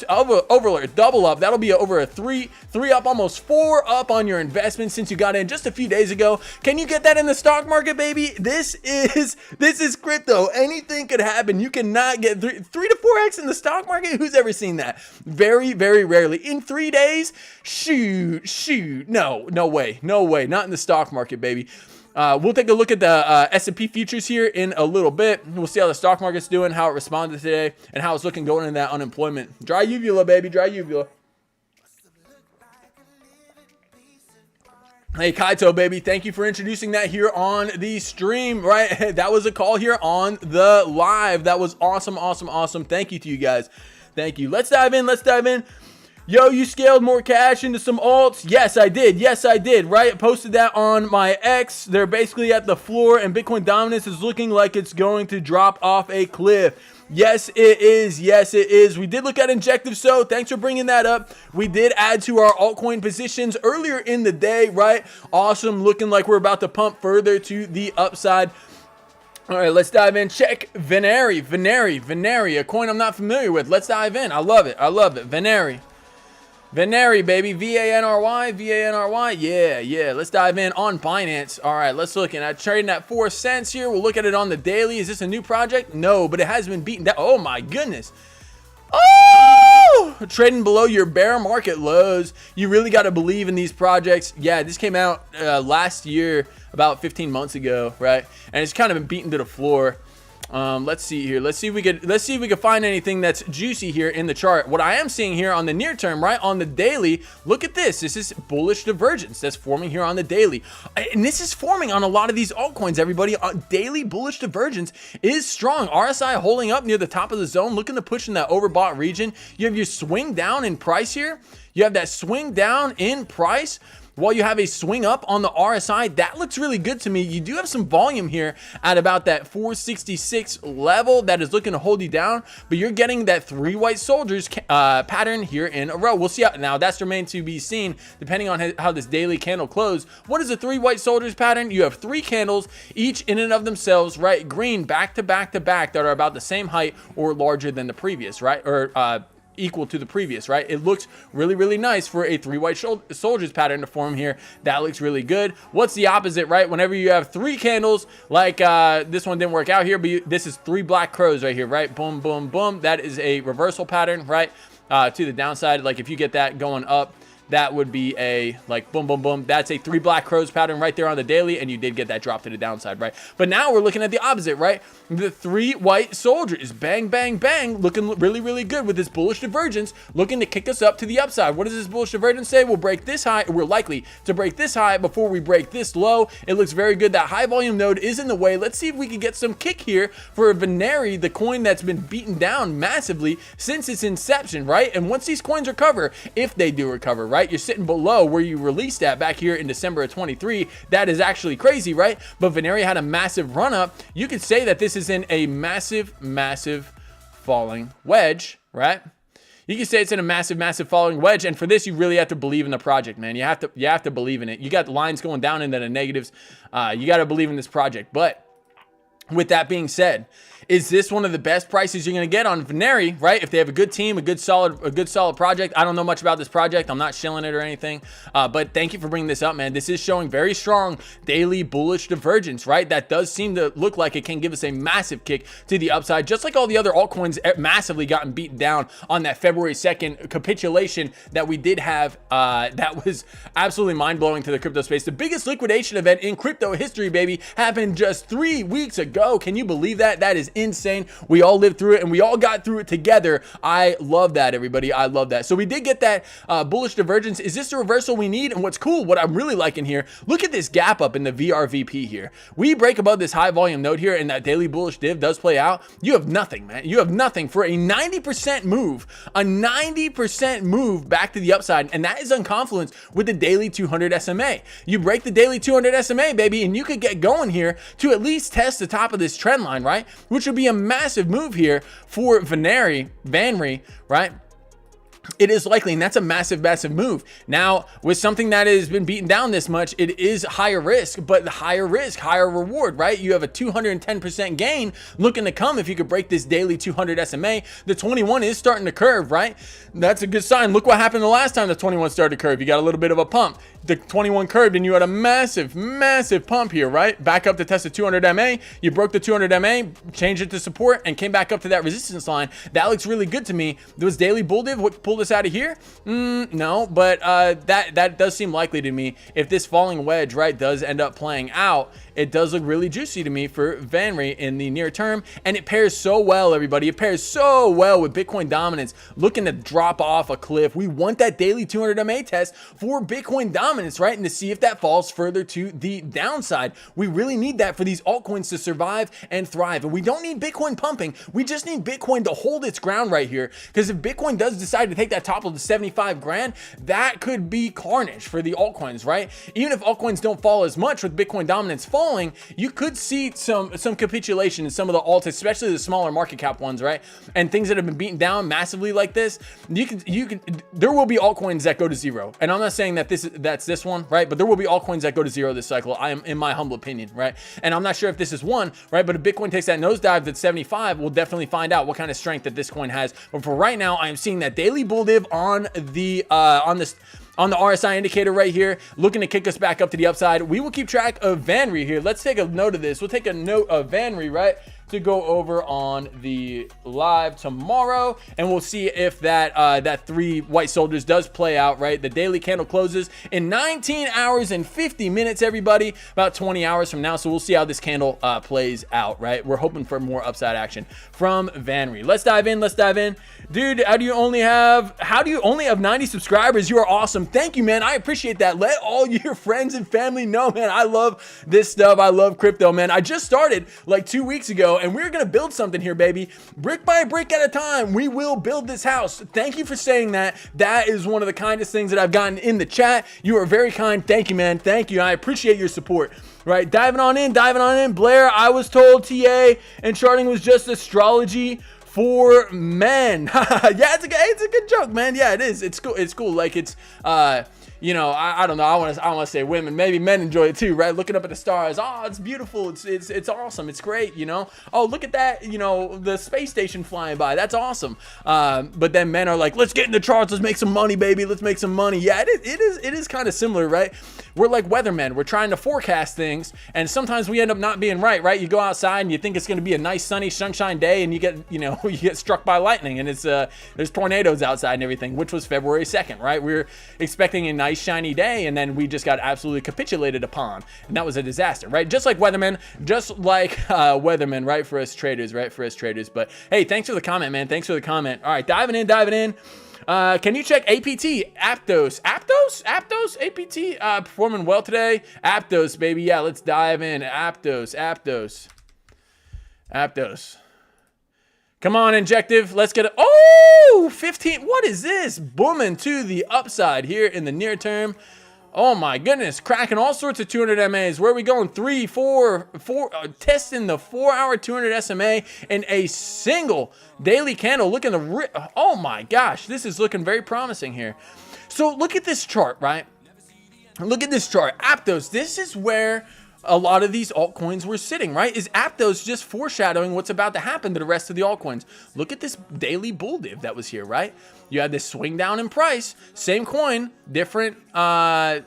double up. That'll be over a three up, almost 4 up on your investment since you got in just a few days ago. Can you get that in the stock market, baby? This is crypto. Anything could happen. You cannot get 3 to 4x in the stock market. Who's ever seen that? Very rarely. In 3 days? Shoot. No way. Not in the stock market, baby. We'll take a look at the S&P futures here in a little bit. We'll see how the stock market's doing, how it responded today, and how it's looking going into that unemployment. Dry uvula, baby, dry uvula. Hey, Kaito, baby, thank you for introducing that here on the stream, right? That was a call here on the live. That was awesome, awesome, awesome. Thank you to you guys. Thank you. Let's dive in. Let's dive in. Yo, you scaled more cash into some alts? Yes, I did. Yes, I did, right? I posted that on my X. They're basically at the floor, and Bitcoin dominance is looking like it's going to drop off a cliff. Yes, it is. Yes, it is. We did look at Injective, so thanks for bringing that up. We did add to our altcoin positions earlier in the day, right? Awesome. Looking like we're about to pump further to the upside. All right, let's dive in. Check Veneri, a coin I'm not familiar with. Let's dive in. I love it. I love it. Veneri, baby. V-A-N-R-Y. Yeah. Let's dive in on Binance. All right, let's look. And I'm trading at 4 cents here. We'll look at it on the daily. Is this a new project? No, but it has been beaten down. Oh, my goodness. Oh! Trading below your bear market lows. You really got to believe in these projects. Yeah, this came out last year, about 15 months ago, right? And it's kind of been beaten to the floor. Let's see here. Let's see if we could find anything that's juicy here in the chart. What I am seeing here on the near term, right, on the daily, look at this. This is bullish divergence that's forming here on the daily. And this is forming on a lot of these altcoins, everybody. Daily bullish divergence is strong. RSI holding up near the top of the zone, looking to push in that overbought region. You have your swing down in price here. You have that swing down in price, while you have a swing up on the RSI. That looks really good to me. You do have some volume here at about that 466 level that is looking to hold you down, but you're getting that 3 white soldiers pattern here in a row. We'll see how, now that's remained to be seen depending on how this daily candle closed. What is a 3 white soldiers pattern? You have 3 candles, each in and of themselves, right? Green back to back to back that are about the same height or larger than the previous, right? Or equal to the previous, right? It looks really, really nice for a 3 white soldiers pattern to form here. That looks really good. What's the opposite, right? Whenever you have 3 candles, like this one didn't work out here, but this is 3 black crows right here, right? Boom, boom, boom. That is a reversal pattern, right? To the downside. Like if you get that going up, that would be a like boom, boom, boom. That's a 3 black crows pattern right there on the daily, and you did get that drop to the downside, right? But now we're looking at the opposite, right? The 3 white soldiers, bang, bang, bang, looking really, really good with this bullish divergence, looking to kick us up to the upside. What does this bullish divergence say? We'll break this high. We're likely to break this high before we break this low. It looks very good. That high volume node is in the way. Let's see if we can get some kick here for Veneri, the coin that's been beaten down massively since its inception, right? And once these coins recover, if they do recover, right? You're sitting below where you released at back here in December of 23. That is actually crazy, right? But Veneri had a massive run up. You could say that this is in a massive, massive falling wedge, right? You can say it's in a massive, massive falling wedge. And for this, you really have to believe in the project, man. You have to believe in it. You got the lines going down into the negatives. You got to believe in this project. But with that being said, is this one of the best prices you're going to get on Veneri, right? If they have a good team, a good solid project. I don't know much about this project. I'm not shilling it or anything. But thank you for bringing this up, man. This is showing very strong daily bullish divergence, right? That does seem to look like it can give us a massive kick to the upside, just like all the other altcoins massively gotten beaten down on that February 2nd capitulation that we did have. That was absolutely mind-blowing to the crypto space. The biggest liquidation event in crypto history, baby, happened just 3 weeks ago. Can you believe that? That is insane. We all lived through it and we all got through it together. I love that, everybody. I love that. So we did get that bullish divergence. Is this the reversal we need? And what's cool, what I'm really liking here, look at this gap up in the VRVP here. We break above this high volume node here and that daily bullish div does play out. You have nothing, man. You have nothing for a 90% move, back to the upside. And that is on confluence with the daily 200 SMA. You break the daily 200 SMA, baby, and you could get going here to at least test the top of this trend line, right? Which would be a massive move here for Veneri, right? It is likely, and that's a massive, massive move. Now, with something that has been beaten down this much, it is higher risk, but higher risk, higher reward, right? You have a 210% gain looking to come if you could break this daily 200 SMA. The 21 is starting to curve, right? That's a good sign. Look what happened the last time the 21 started to curve. You got a little bit of a pump. The 21 curved and you had a massive, massive pump here, right? Back up to test the 200 MA. You broke the 200 MA, changed it to support, and came back up to that resistance line. That looks really good to me. Those daily bull div, what pulled us out of here? No, but that does seem likely to me. If this falling wedge, right, does end up playing out, it does look really juicy to me for Vanry in the near term, and it pairs so well, everybody. It pairs so well with Bitcoin dominance looking to drop off a cliff. We want that daily 200 MA test for Bitcoin dominance, right? And to see if that falls further to the downside. We really need that for these altcoins to survive and thrive. And we don't need Bitcoin pumping. We just need Bitcoin to hold its ground right here. Because if Bitcoin does decide to take that top of the 75 grand, that could be carnage for the altcoins, right? Even if altcoins don't fall as much with Bitcoin dominance falling, you could see some capitulation in some of the alts, especially the smaller market cap ones, right? And things that have been beaten down massively like this, there will be altcoins that go to zero. And I'm not saying that that's this one, right? But there will be altcoins that go to zero this cycle. I am, in my humble opinion, right? And I'm not sure if this is one, right? But if Bitcoin takes that nosedive that's 75, we'll definitely find out what kind of strength that this coin has. But for right now, I am seeing that daily bull div on the RSI indicator right here, looking to kick us back up to the upside. We will keep track of Vanry here. Let's take a note of this. We'll take a note of Vanry, right, to go over on the live tomorrow, and we'll see if that 3 white soldiers does play out, right? The daily candle closes in 19 hours and 50 minutes, everybody, about 20 hours from now. So we'll see how this candle plays out, right? We're hoping for more upside action from Vanry. Let's dive in. Dude, how do you only have 90 subscribers? You are awesome. Thank you, man. I appreciate that. Let all your friends and family know, man. I love this stuff. I love crypto, man. I just started like 2 weeks ago, and we're gonna build something here, baby. Brick by brick at a time, we will build this house. Thank you for saying that. That is one of the kindest things that I've gotten in the chat. You are very kind. Thank you, man. Thank you. I appreciate your support. Right, diving on in. Blair, I was told TA and charting was just astrology for men. Yeah, it's a good joke, man. Yeah, it is. It's cool. Like, it's you know, I don't know. I want to say women. Maybe men enjoy it too, right? Looking up at the stars. Oh, it's beautiful. It's awesome. It's great. You know. Oh, look at that. You know, the space station flying by. That's awesome. But then men are like, let's get in the charts. Let's make some money, baby. Let's make some money. Yeah, it is kind of similar, right? We're like weathermen. We're trying to forecast things, and sometimes we end up not being right? You go outside and you think it's going to be a nice sunny sunshine day, and you get struck by lightning, and it's there's tornadoes outside and everything, which was February 2nd, right? We were expecting a nice shiny day, and then we just got absolutely capitulated upon, and that was a disaster, right? Just like weathermen, right? For us traders, But hey, thanks for the comment, man. Thanks for the comment. All right, diving in. Can you check APT? Aptos, APT, performing well today. Aptos, baby. Yeah, let's dive in. Aptos. Come on, Injective. Let's get it. Oh, 15. What is this? Booming to the upside here in the near term. Oh my goodness, cracking all sorts of 200 MAs. Where are we going? 3, 4, testing the 4-hour 200 SMA in a single daily candle. Oh my gosh, this is looking very promising here. So look at this chart, right? Look at this chart. Aptos, this is where a lot of these altcoins were sitting, right? Is Aptos just foreshadowing what's about to happen to the rest of the altcoins? Look at this daily bull div that was here, right? You had this swing down in price, same coin, different coin,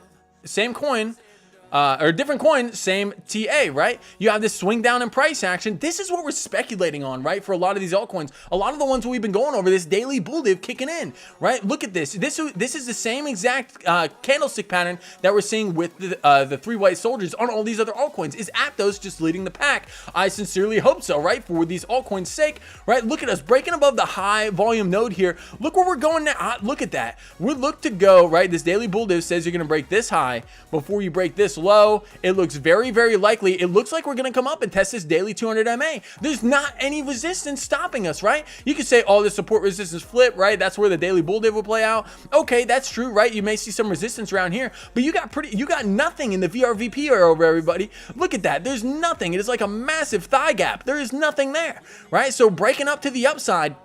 same TA, right? You have this swing down in price action. This is what we're speculating on, right? For a lot of these altcoins, a lot of the ones we've been going over, this daily bull div kicking in, right? Look at this. This is the same exact candlestick pattern that we're seeing with the 3 white soldiers on all these other altcoins. Is Aptos just leading the pack? I sincerely hope so, right? For these altcoins' sake, right? Look at us breaking above the high volume node here. Look where we're going now. Look at that. We look to go, right? This daily bull div says you're going to break this high before you break this low. It looks very, very likely. It looks like we're going to come up and test this daily 200 MA. There's not any resistance stopping us, right? You could say, oh, the support resistance flip, right? That's where the daily bull div will play out. Okay, that's true, right? You may see some resistance around here, but you got nothing in the VRVP over, everybody. Look at that. There's nothing. It is like a massive thigh gap. There is nothing there, right? So breaking up to the upside,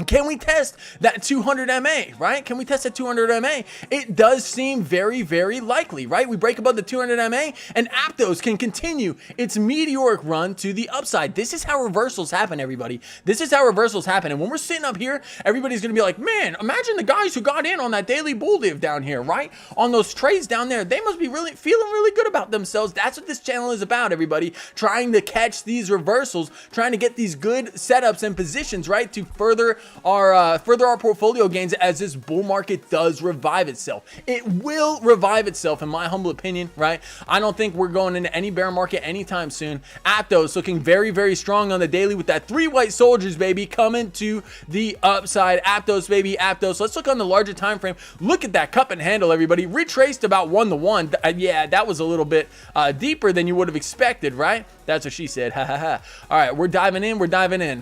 can we test that 200 MA, right? Can we test that 200 MA? It does seem very, very likely, right? We break above the 200 MA and Aptos can continue its meteoric run to the upside. This is how reversals happen, everybody. This is how reversals happen. And when we're sitting up here, everybody's going to be like, man, imagine the guys who got in on that daily bull div down here, right? On those trades down there, they must be really feeling really good about themselves. That's what this channel is about, everybody. Trying to catch these reversals, trying to get these good setups and positions, right? To further our portfolio gains as this bull market does revive itself. It will revive itself, in my humble opinion, right? I don't think we're going into any bear market anytime soon. Aptos looking very, very strong on the daily with that 3 white soldiers, baby, coming to the upside. Aptos, baby, Aptos. Let's look on the larger time frame. Look at that cup and handle, everybody. Retraced about 1-to-1. Yeah, that was a little bit deeper than you would have expected, right? That's what she said. Ha ha ha. All right, we're diving in. We're diving in.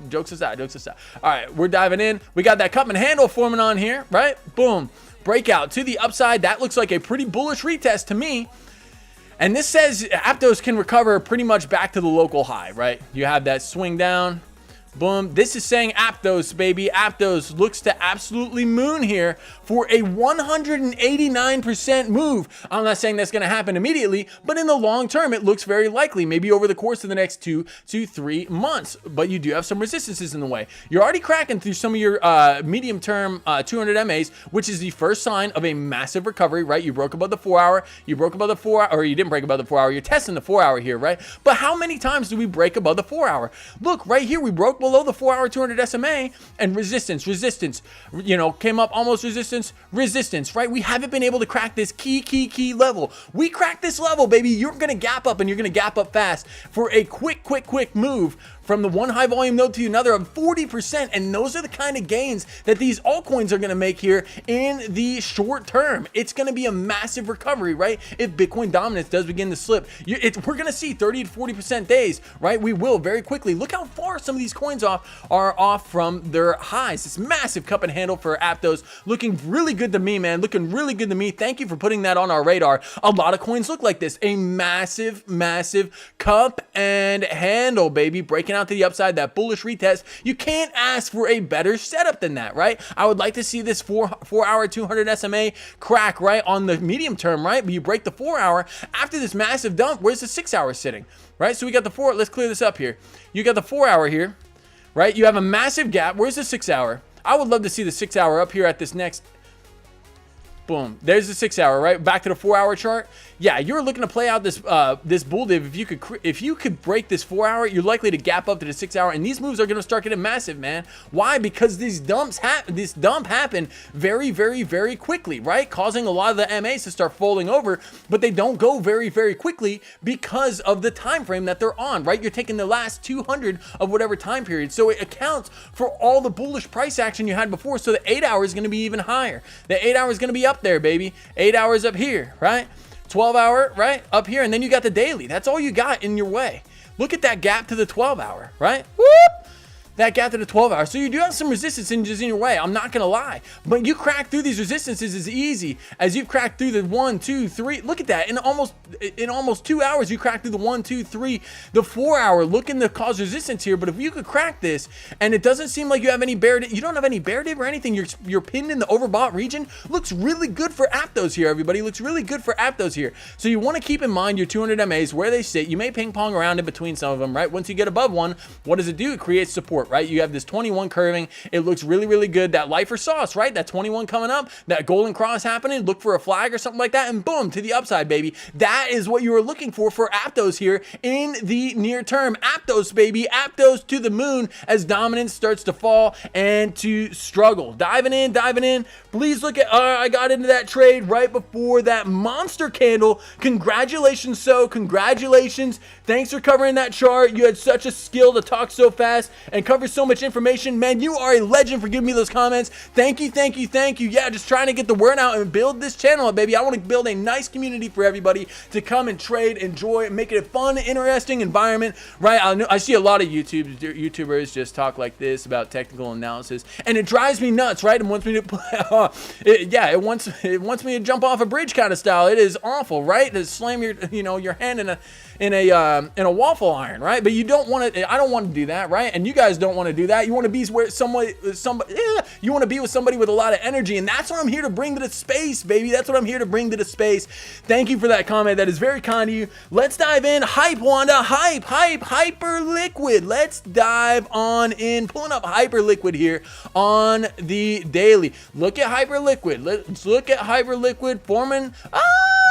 Jokes aside, jokes aside. All right, we're diving in. We got that cup and handle forming on here, right? Boom. Breakout to the upside. That looks like a pretty bullish retest to me. And this says Aptos can recover pretty much back to the local high, right? You have that swing down. Boom. This is saying Aptos, baby. Aptos looks to absolutely moon here for a 189% move. I'm not saying that's going to happen immediately, but in the long term, it looks very likely, maybe over the course of the next 2 to 3 months. But you do have some resistances in the way. You're already cracking through some of your medium term 200 MAs, which is the first sign of a massive recovery, right? You broke above the 4 hour. You broke above the 4 hour, or you didn't break above the 4 hour. You're testing the 4 hour here, right? But how many times do we break above the 4 hour? Look, right here, we broke below the 4 hour 200 SMA and resistance, came up almost resistance, right? We haven't been able to crack this key level. We cracked this level, baby. You're going to gap up, and you're going to gap up fast for a quick move from the one high volume node to another of 40%. And those are the kind of gains that these altcoins are going to make here in the short term. It's going to be a massive recovery, right? If Bitcoin dominance does begin to slip, we're going to see 30 to 40% days, right? We will very quickly. Look how far some of these coins are off from their highs. This massive cup and handle for Aptos looking really good to me, man. Looking really good to me. Thank you for putting that on our radar. A lot of coins look like this. A massive cup and handle, baby. Breaking out to the upside, that bullish retest. You can't ask for a better setup than that, right? I would like to see this 4 hour 200 SMA crack, right, on the medium term, right? But you break the 4 hour after this massive dump. Where's the 6 hour sitting, right? So we got the 4. Let's clear this up here. You got the 4 hour here, right? You have a massive gap. Where's the 6 hour? I would love to see the 6 hour up here at this next. Boom. There's the 6 hour, right? Back to the 4 hour chart. Yeah, you're looking to play out this this bull div. If you could break this 4 hour, you're likely to gap up to the 6 hour, and these moves are going to start getting massive, man. Why? Because this dump happened very quickly, right? Causing a lot of the MAs to start folding over, but they don't go very quickly because of the time frame that they're on, right? You're taking the last 200 of whatever time period, so it accounts for all the bullish price action you had before. So the 8 hour is going to be even higher. The 8 hour is going to be up there, baby. 8 hours up here, right? 12 hour, right? Up here, and then you got the daily. That's all you got in your way. Look at that gap to the 12 hour, right? Whoop! That gap to the 12 hour. So you do have some resistance in your way. I'm not going to lie. But you crack through these resistances as easy as you've cracked through the 1, 2, 3. Look at that. In almost 2 hours, you cracked through the 1, 2, 3, the 4 hour, looking to cause resistance here. But if you could crack this, and it doesn't seem like you have any you don't have any bear div or anything, you're pinned in the overbought region, looks really good for Aptos here, everybody. Looks really good for Aptos here. So you want to keep in mind your 200 MAs, where they sit. You may ping pong around in between some of them, right? Once you get above one, what does it do? It creates support, right? You have this 21 curving. It looks really good. That lifer sauce, right? That 21 coming up, that golden cross happening. Look for a flag or something like that, and boom, to the upside, baby. That is what you were looking for Aptos here in the near term. Aptos, baby. Aptos to the moon as dominance starts to fall and to struggle. Diving in. Please look at, I got into that trade right before that monster candle. Congratulations, congratulations. Thanks for covering that chart. You had such a skill to talk so fast and cover so much information. Man, you are a legend for giving me those comments. Thank you. Yeah, just trying to get the word out and build this channel up, baby. I want to build a nice community for everybody to come and trade, enjoy, make it a fun, interesting environment, right? I see a lot of YouTubers just talk like this about technical analysis, and it drives me nuts, right? It wants me to it wants me to jump off a bridge kind of style. It is awful, right? To slam your hand in a waffle iron, right? But you don't want to. I don't want to do that, right? And you guys don't want to do that. You want to be where you want to be with somebody with a lot of energy, and that's what I'm here to bring to the space, baby. That's what I'm here to bring to the space. Thank you for that comment. That is very kind of you. Let's dive in. Hype, Wanda. Hype. Hyperliquid. Let's dive on in. Pulling up Hyperliquid here on the daily. Look at Hyperliquid. Let's look at Hyperliquid forming.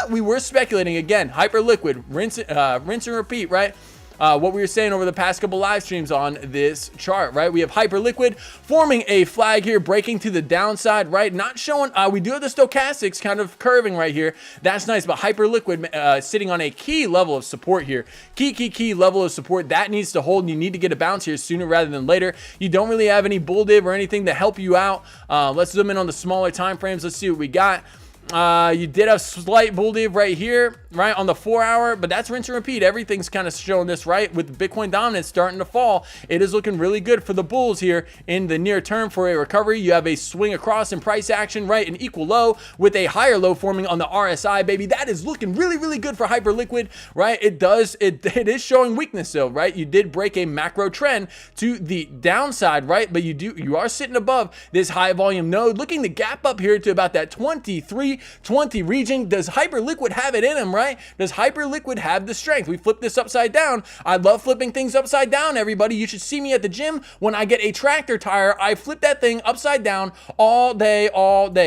We were speculating again. Hyperliquid. Rinse and repeat, right? what we were saying over the past couple live streams on this chart, right? We have Hyperliquid forming a flag here, breaking to the downside, right? Not showing, we do have the stochastics kind of curving right here. That's nice, but Hyperliquid sitting on a key level of support here. Key level of support that needs to hold, and you need to get a bounce here sooner rather than later. You don't really have any bull div or anything to help you out. Let's zoom in on the smaller time frames. Let's see what we got. You did have slight bull div right here, right on the 4 hour, but that's rinse and repeat. Everything's kind of showing this, right? With Bitcoin dominance starting to fall, it is looking really good for the bulls here in the near term for a recovery. You have a swing across in price action, right? An equal low with a higher low forming on the RSI, baby. That is looking really good for Hyperliquid, right? It is showing weakness though, right? You did break a macro trend to the downside, right? But you are sitting above this high volume node, looking to gap up here to about that 2320 region. Does Hyperliquid have it in him, right? Does Hyperliquid have the strength? We flip this upside down. I love flipping things upside down, everybody. You should see me at the gym when I get a tractor tire. I flip that thing upside down all day.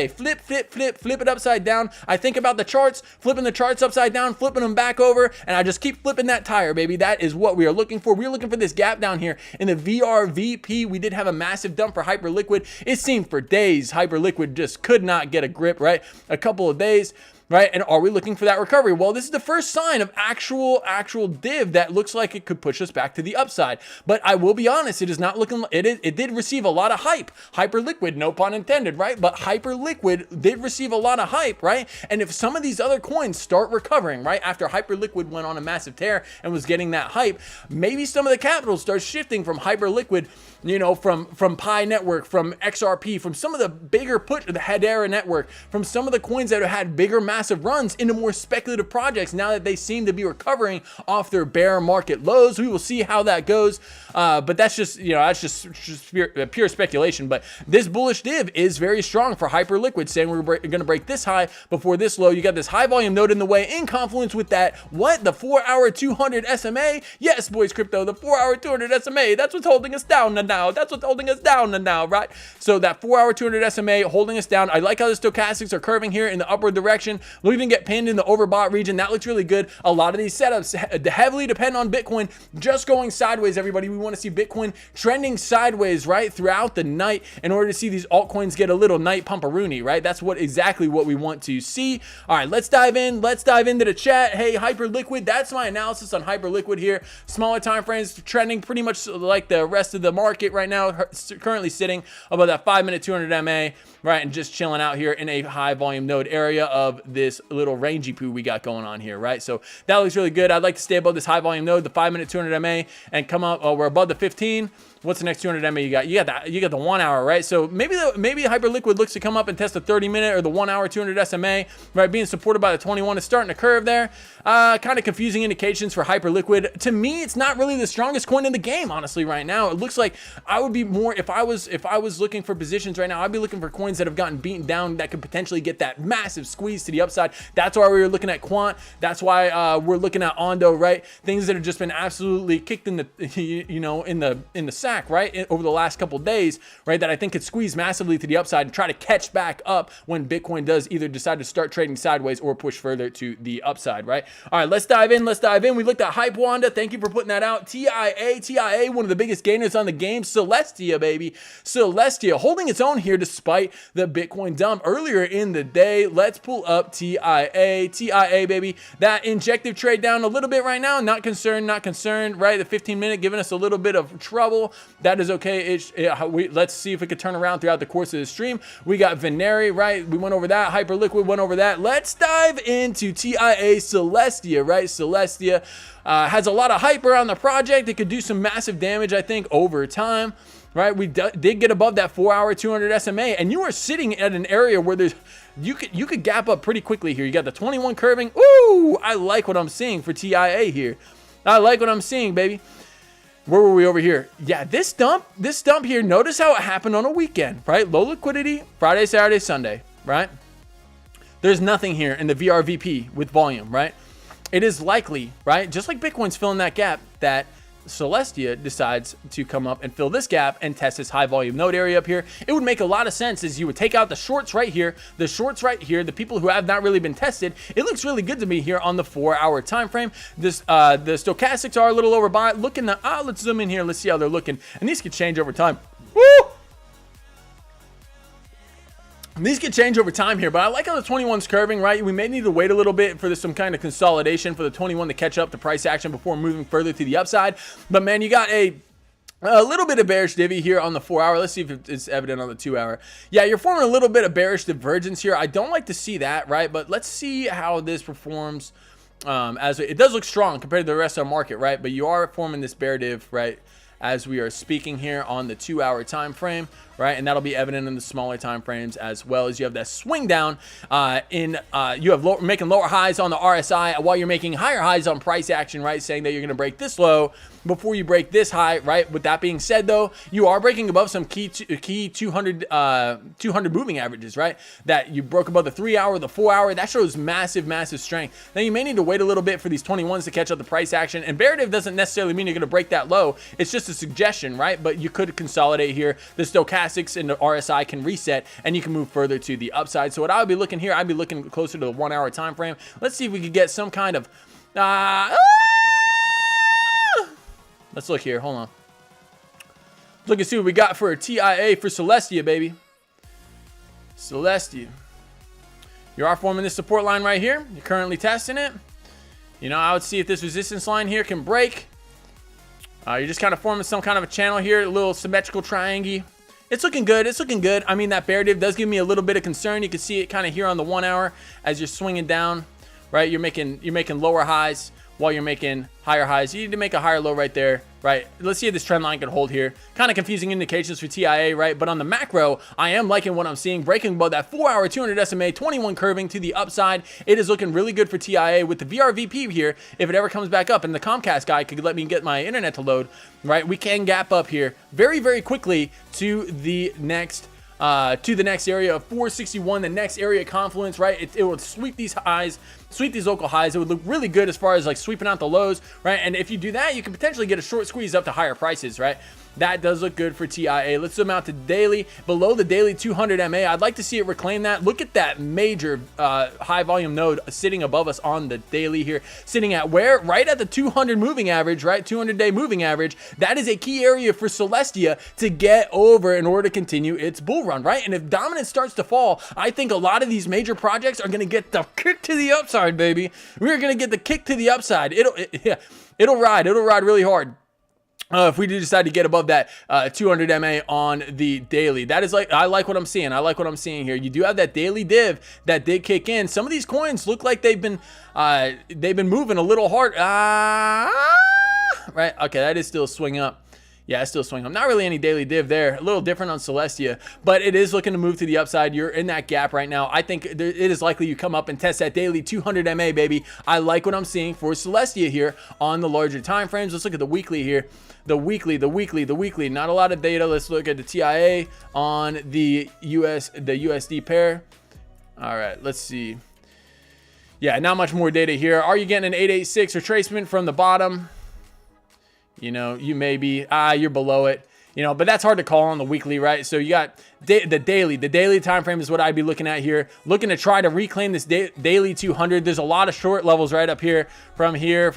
Flip it upside down. I think about the charts, flipping the charts upside down, flipping them back over, and I just keep flipping that tire, baby. That is what we are looking for. We're looking for this gap down here in the VRVP. We did have a massive dump for Hyperliquid. It seemed for days Hyperliquid just could not get a grip, right? A couple of days, right? And are we looking for that recovery? Well, this is the first sign of actual div that looks like it could push us back to the upside. But I will be honest, it is not looking, it did receive a lot of hype. Hyperliquid, no pun intended, right? But Hyperliquid did receive a lot of hype, right? And if some of these other coins start recovering, right, after Hyperliquid went on a massive tear and was getting that hype, maybe some of the capital starts shifting from Hyperliquid, you know, from Pi Network, from XRP, from some of the bigger the Hedera network, from some of the coins that have had bigger massive runs into more speculative projects now that they seem to be recovering off their bear market lows. We will see how that goes. But that's just, you know, that's just pure speculation. But this bullish div is very strong for Hyperliquid, saying we're going to break this high before this low. You got this high volume node in the way in confluence with that, the 4 hour 200 SMA? Yes, BoyceCrypto, the 4 hour 200 SMA. That's what's holding us down now. That's what's holding us down now, right? So that 4 hour 200 SMA holding us down. I like how the stochastics are curving here in the upward direction. We'll even get pinned in the overbought region. That looks really good. A lot of these setups heavily depend on Bitcoin just going sideways, everybody. We want to see Bitcoin trending sideways, right, throughout the night in order to see these altcoins get a little night pumperoonie, right? That's exactly what we want to see. All right, let's dive in. Let's dive into the chat. Hey, Hyperliquid, that's my analysis on Hyperliquid here. Smaller time frames trending pretty much like the rest of the market right now, currently sitting above that 5-minute 200 MA, right, and just chilling out here in a high volume node area of this little rangy poo we got going on here, right? So that looks really good. I'd like to stay above this high volume node, the 5-minute 200 MA, and come up. We're above the 15. What's the next 200 MA you got? You got the 1 hour, right? So maybe Hyperliquid looks to come up and test the 30-minute or the 1 hour 200 SMA, right? Being supported by the 21 is starting to curve there. Kind of confusing indications for Hyperliquid. To me, it's not really the strongest coin in the game, honestly, right now. It looks like I would be more, if I was looking for positions right now, I'd be looking for coins that have gotten beaten down that could potentially get that massive squeeze to the upside. That's why we were looking at Quant. That's why we're looking at Ondo, right? Things that have just been absolutely kicked in the, you know, in the sack, right, over the last couple days, right, that I think could squeeze massively to the upside and try to catch back up when Bitcoin does either decide to start trading sideways or push further to the upside, right? All right, let's dive in. We looked at Hype Wanda. Thank you for putting that out. TIA, one of the biggest gainers on the game. Celestia, baby. Celestia holding its own here despite the Bitcoin dump earlier in the day. Let's pull up TIA, baby. That injective trade down a little bit right now. Not concerned, right? The 15-minute giving us a little bit of trouble. That is okay. Let's see if we could turn around throughout the course of the stream. We got Veneri, right? We went over that. Hyperliquid went over that. Let's dive into TIA Celestia, right? Celestia has a lot of hype around the project. It could do some massive damage, I think, over time. Right, we did get above that 4 hour 200 SMA, and you are sitting at an area where you could gap up pretty quickly here. You got the 21 curving. Ooh, I like what I'm seeing for TIA here. I like what I'm seeing, baby. Where were we over here? Yeah, this dump here, notice how it happened on a weekend, right? Low liquidity, Friday, Saturday, Sunday, right? There's nothing here in the VRVP with volume, right? It is likely, right? Just like Bitcoin's filling that gap, that Celestia decides to come up and fill this gap and test this high volume node area up here, it would make a lot of sense as you would take out the shorts right here, the people who have not really been tested. It looks really good to me here on the 4-hour time frame. This the stochastics are a little overbought. Let's zoom in here. Let's see how they're looking. And these could change over time. Woo! These could change over time here, but I like how the 21's curving, right? We may need to wait a little bit for some kind of consolidation for the 21 to catch up to price action before moving further to the upside. But man, you got a little bit of bearish divvy here on the 4-hour. Let's see if it's evident on the 2-hour. Yeah, you're forming a little bit of bearish divergence here. I don't like to see that, right? But let's see how this performs. As it does look strong compared to the rest of the market, right? But you are forming this bear div, right, as we are speaking here on the 2-hour time frame, right? And that'll be evident in the smaller time frames as well, as you have that swing down you have making lower highs on the RSI while you're making higher highs on price action, right? Saying that you're going to break this low before you break this high, right? With that being said, though, you are breaking above some key 200 moving averages, right? That you broke above the 3-hour, the 4-hour. That shows massive strength. Now you may need to wait a little bit for these 21s to catch up the price action, and bear div doesn't necessarily mean you're going to break that low. It's just a suggestion, right? But you could consolidate here. The stochastics and the RSI can reset, and you can move further to the upside. So what I would be looking here, I'd be looking closer to the 1-hour time frame. Let's see if we could get some kind of let's look here. Hold on. Look and see what we got for a TIA for Celestia, baby. Celestia. You are forming this support line right here. You're currently testing it. You know, I would see if this resistance line here can break. You're just kind of forming some kind of a channel here, a little symmetrical triangle. It's looking good. It's looking good. I mean, that bear div does give me a little bit of concern. You can see it kind of here on the 1-hour as you're swinging down, right? You're making lower highs while you're making higher highs. You need to make a higher low right there, right? Let's see if this trend line can hold here. Kind of confusing indications for TIA, right? But on the macro, I am liking what I'm seeing. Breaking above that 4-hour 200 SMA, 21 curving to the upside. It is looking really good for TIA with the VRVP here. If it ever comes back up, and the Comcast guy could let me get my internet to load, right? We can gap up here very quickly to the next area of 461, the next area confluence, right? It would sweep these highs, sweep these local highs. It would look really good as far as like sweeping out the lows, right? And if you do that, you can potentially get a short squeeze up to higher prices, right? That does look good for TIA. Let's zoom out to daily. Below the daily 200 MA, I'd like to see it reclaim that. Look at that major high volume node sitting above us on the daily here. Sitting at where? Right at the 200 moving average, right? 200-day moving average. That is a key area for Celestia to get over in order to continue its bull run, right? And if dominance starts to fall, I think a lot of these major projects are going to get the kick to the upside, baby. We're going to get the kick to the upside. It'll ride really hard. If we do decide to get above that 200 MA on the daily, that is like, I like what I'm seeing. I like what I'm seeing here. You do have that daily div that did kick in. Some of these coins look like they've been moving a little hard. Right. Okay. That is still a swing up. Yeah, it's still swing up. Not really any daily div there. A little different on Celestia, but it is looking to move to the upside. You're in that gap right now. I think it is likely you come up and test that daily 200 MA, baby. I like what I'm seeing for Celestia here on the larger time frames. Let's look at the weekly here. The weekly. Not a lot of data. Let's look at the TIA on the USD pair. All right, let's see. Yeah, not much more data here. Are you getting an 886 retracement from the bottom? You know, you may be, you're below it, you know, but that's hard to call on the weekly, right? So you got the daily time frame is what I'd be looking at here, looking to try to reclaim this daily 200. There's a lot of short levels right up here, from here,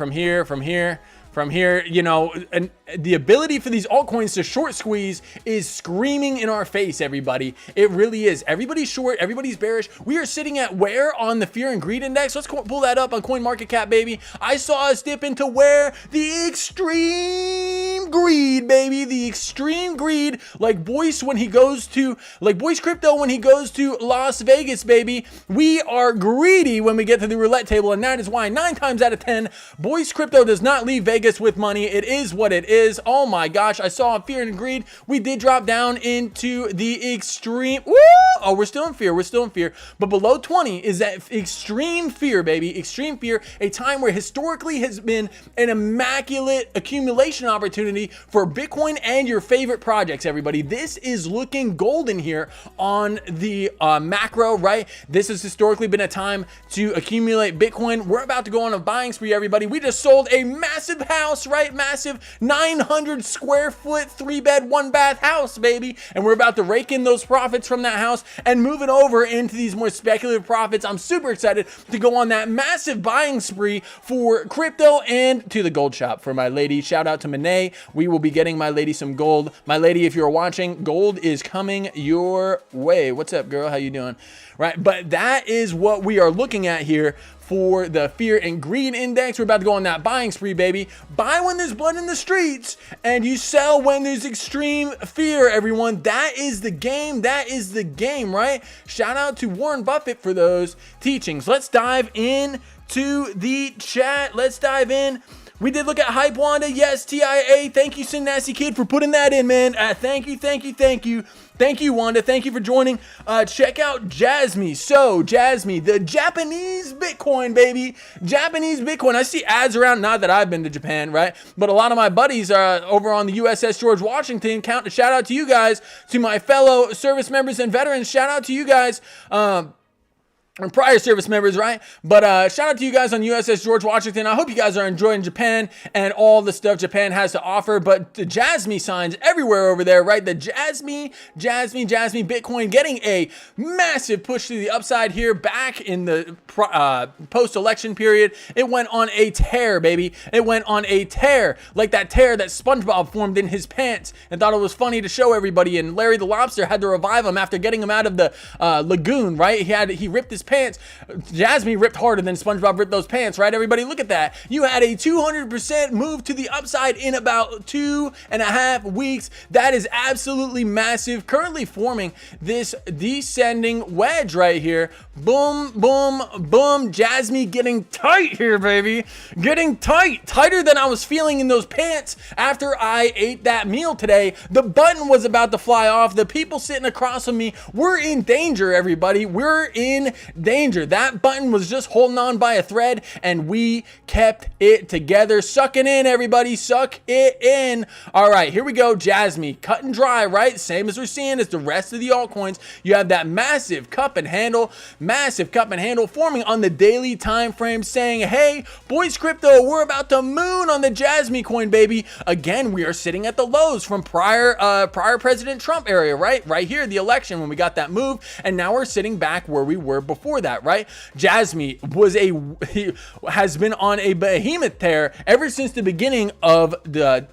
you know, and the ability for these altcoins to short squeeze is screaming in our face, everybody. It really is. Everybody's short, everybody's bearish. We are sitting at where on the fear and greed index? Let's pull that up on CoinMarketCap, baby. I saw us dip into where? The extreme greed, baby. The extreme greed, like BoyceCrypto when he goes to Las Vegas, baby. We are greedy when we get to the roulette table, and that is why 9 times out of 10, BoyceCrypto does not leave Vegas with money. It is what it is. Oh my gosh, I saw fear and greed. We did drop down into the extreme. Woo! Oh, we're still in fear. We're still in fear. But below 20 is that extreme fear, baby. Extreme fear, a time where historically has been an immaculate accumulation opportunity for Bitcoin and your favorite projects, everybody. This is looking golden here on the macro, right? This has historically been a time to accumulate Bitcoin. We're about to go on a buying spree, everybody. We just sold a massive house, right? Massive 900 square foot, 3-bed, 1-bath house, baby. And we're about to rake in those profits from that house and move it over into these more speculative profits. I'm super excited to go on that massive buying spree for crypto and to the gold shop for my lady. Shout out to Monet. We will be getting my lady some gold. My lady, if you're watching, gold is coming your way. What's up, girl? How you doing? Right, but that is what we are looking at here for the fear and greed index. We're about to go on that buying spree, baby. Buy when there's blood in the streets and you sell when there's extreme fear, everyone. That is the game. That is the game, right? Shout out to Warren Buffett for those teachings. Let's dive in to the chat. Let's dive in. We did look at Hype Wanda. Yes, TIA. Thank you, Sin Nasty Kid, for putting that in, man. Thank you, thank you, thank you. Thank you, Wanda. Thank you for joining. Check out Jasmy. So, Jasmy, the Japanese Bitcoin, baby. Japanese Bitcoin. I see ads around, not that I've been to Japan, right? But a lot of my buddies are over on the USS George Washington. Shout out to you guys, to my fellow service members and veterans. Shout out to you guys. And prior service members, right? But shout out to you guys on USS George Washington. I hope you guys are enjoying Japan and all the stuff Japan has to offer. But the Jasmy signs everywhere over there, right? The Jasmy Bitcoin getting a massive push to the upside here back in the post-election period. It went on a tear, baby. It went on a tear, like that tear that SpongeBob formed in his pants and thought it was funny to show everybody. And Larry the Lobster had to revive him after getting him out of the lagoon, right? He ripped his pants. Jasmy ripped harder than SpongeBob ripped those pants, right? Everybody, look at that. You had a 200% move to the upside in about 2.5 weeks. That is absolutely massive. Currently forming this descending wedge right here. Boom, boom, boom. Jasmy getting tight here, baby. Getting tight. Tighter than I was feeling in those pants after I ate that meal today. The button was about to fly off. The people sitting across from me were in danger, everybody. We're in danger. That button was just holding on by a thread and we kept it together. Suck it in, everybody. Suck it in. All right, here we go. Jasmy, cut and dry, right? Same as we're seeing as the rest of the altcoins. You have that massive cup and handle forming on the daily time frame saying, hey, BoyceCrypto, we're about to moon on the Jasmy coin, baby. Again, we are sitting at the lows from prior President Trump area, right here, the election when we got that move, and now we're sitting back where we were before that, right? Jasmy has been on a behemoth tear ever since the beginning of the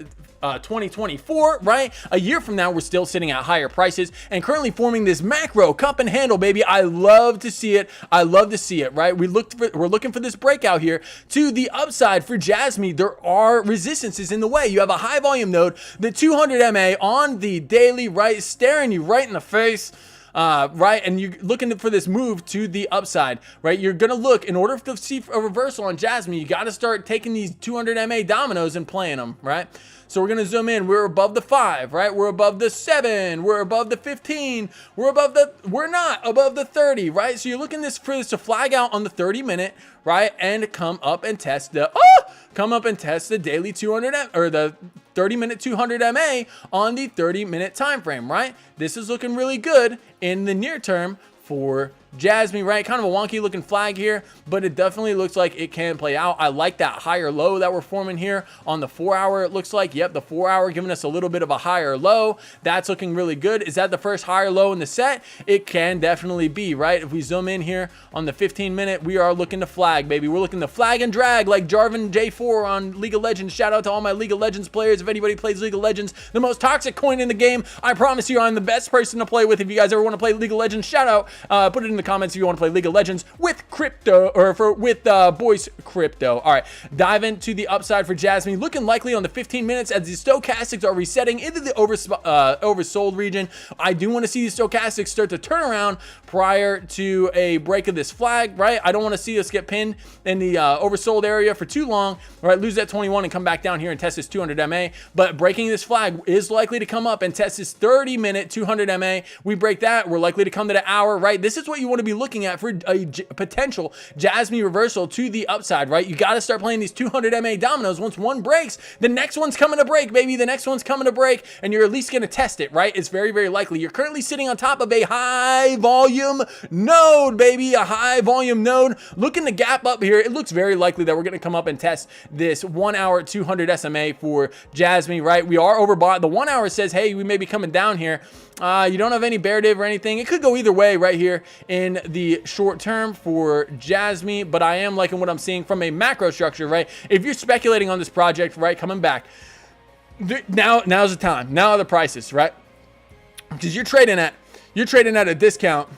2024, right? A year from now, we're still sitting at higher prices and currently forming this macro cup and handle, baby. I love to see it. I love to see it, right? We're looking for this breakout here to the upside for Jasmy. There are resistances in the way. You have a high volume node, the 200 MA on the daily, right? Staring you right in the face. Right, and you're looking for this move to the upside, right? You're gonna look, in order to see a reversal on Jasmy, you got to start taking these 200 MA dominoes and playing them, right? So we're gonna zoom in. We're above the 5, right? We're above the 7. We're above the 15. We're not above the 30, right? So you're looking for this to flag out on the 30-minute, right? And come up and test the daily 200 or the 30-minute 200 MA on the 30-minute time frame, right? This is looking really good in the near term for Jasmy, right? Kind of a wonky looking flag here, but it definitely looks like it can play out. I like that higher low that we're forming here on the 4 hour. It looks like, yep, the 4 hour giving us a little bit of a higher low. That's looking really good. Is that the first higher low in the set? It can definitely be, right? If we zoom in here on the 15-minute, we are looking to flag, baby. We're looking to flag and drag like Jarvan J4 on League of Legends. Shout out to all my League of Legends players. If anybody plays League of Legends, the most toxic coin in the game, I promise you I'm the best person to play with. If you guys ever want to play League of Legends, shout out, put it in the comments if you want to play League of Legends with crypto or with BoyceCrypto. All right, dive into the upside for Jasmine. Looking likely on the 15 minutes as the stochastics are resetting into the oversold region. I do want to see the stochastics start to turn around prior to a break of this flag, right? I don't want to see us get pinned in the oversold area for too long, right? Lose that 21 and come back down here and test this 200 MA. But breaking this flag is likely to come up and test this 30-minute 200 MA. We break that, we're likely to come to the hour, right? This is what you want to be looking at for a potential Jasmine reversal to the upside, right? You got to start playing these 200 MA dominoes. Once one breaks, the next one's coming to break, baby. The next one's coming to break, and you're at least going to test it, right? It's very, very likely. You're currently sitting on top of a high volume node, baby, a high volume node. Looking to gap up here. It looks very likely that we're going to come up and test this 1 hour 200 SMA for Jasmine, right? We are overbought. The 1 hour says, hey, we may be coming down here. You don't have any bear div or anything. It could go either way right here in the short term for Jasmine, but I am liking what I'm seeing from a macro structure, right? If you're speculating on this project, right, coming back, now's the time. Now are the prices, right? Because you're trading at a discount.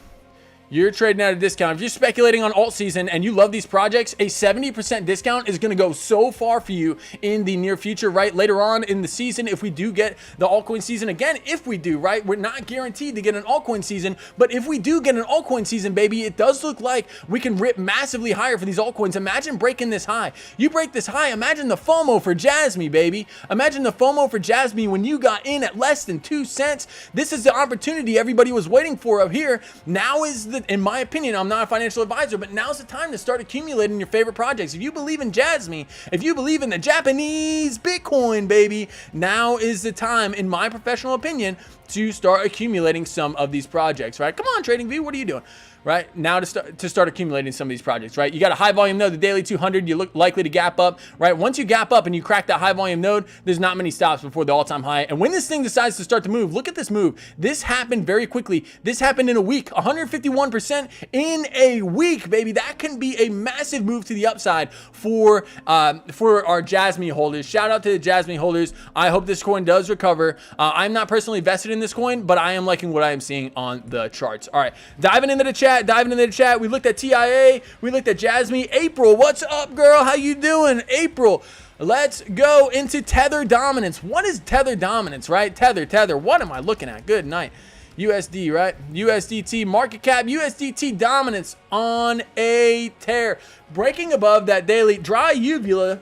You're trading at a discount. If you're speculating on alt season and you love these projects, a 70% discount is going to go so far for you in the near future, right? Later on in the season, if we do get the altcoin season again, if we do, right? We're not guaranteed to get an altcoin season, but if we do get an altcoin season, baby, it does look like we can rip massively higher for these altcoins. Imagine breaking this high. You break this high, imagine the FOMO for Jasmine, baby. Imagine the FOMO for Jasmine when you got in at less than 2 cents. This is the opportunity everybody was waiting for up here. Now is the, in my opinion, I'm not a financial advisor, but now's the time to start accumulating your favorite projects. If you believe in Jasmine, if you believe in the Japanese Bitcoin, baby, now is the time, in my professional opinion, to start accumulating some of these projects, right? Come on, TradingView, what are you doing? Right now to start accumulating some of these projects, right? You got a high volume node, the daily 200, you look likely to gap up, right? Once you gap up and you crack that high volume node, there's not many stops before the all-time high. And when this thing decides to start to move, look at this move. This happened very quickly. This happened in a week, 151% in a week, baby. That can be a massive move to the upside for our Jasmine holders. Shout out to the Jasmine holders. I hope this coin does recover. I'm not personally vested in this coin, but I am liking what I am seeing on the charts. All right, diving into the chat. We looked at TIA, we looked at Jasmine. April, what's up, girl? How you doing? April, let's go into tether dominance. What is tether dominance, right? Tether, what am I looking at? Good night. USD, right? USDT market cap, USDT dominance on a tear. Breaking above that daily dry uvula.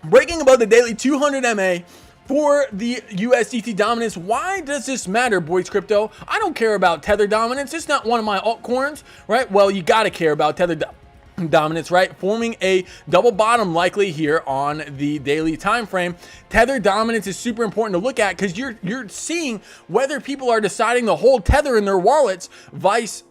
Breaking above the daily 200 MA. For the USDT dominance. Why does this matter, BoyceCrypto? I don't care about tether dominance. It's not one of my altcoins, right? Well, you got to care about tether dominance, right? Forming a double bottom likely here on the daily time frame. Tether dominance is super important to look at because you're seeing whether people are deciding to hold tether in their wallets vice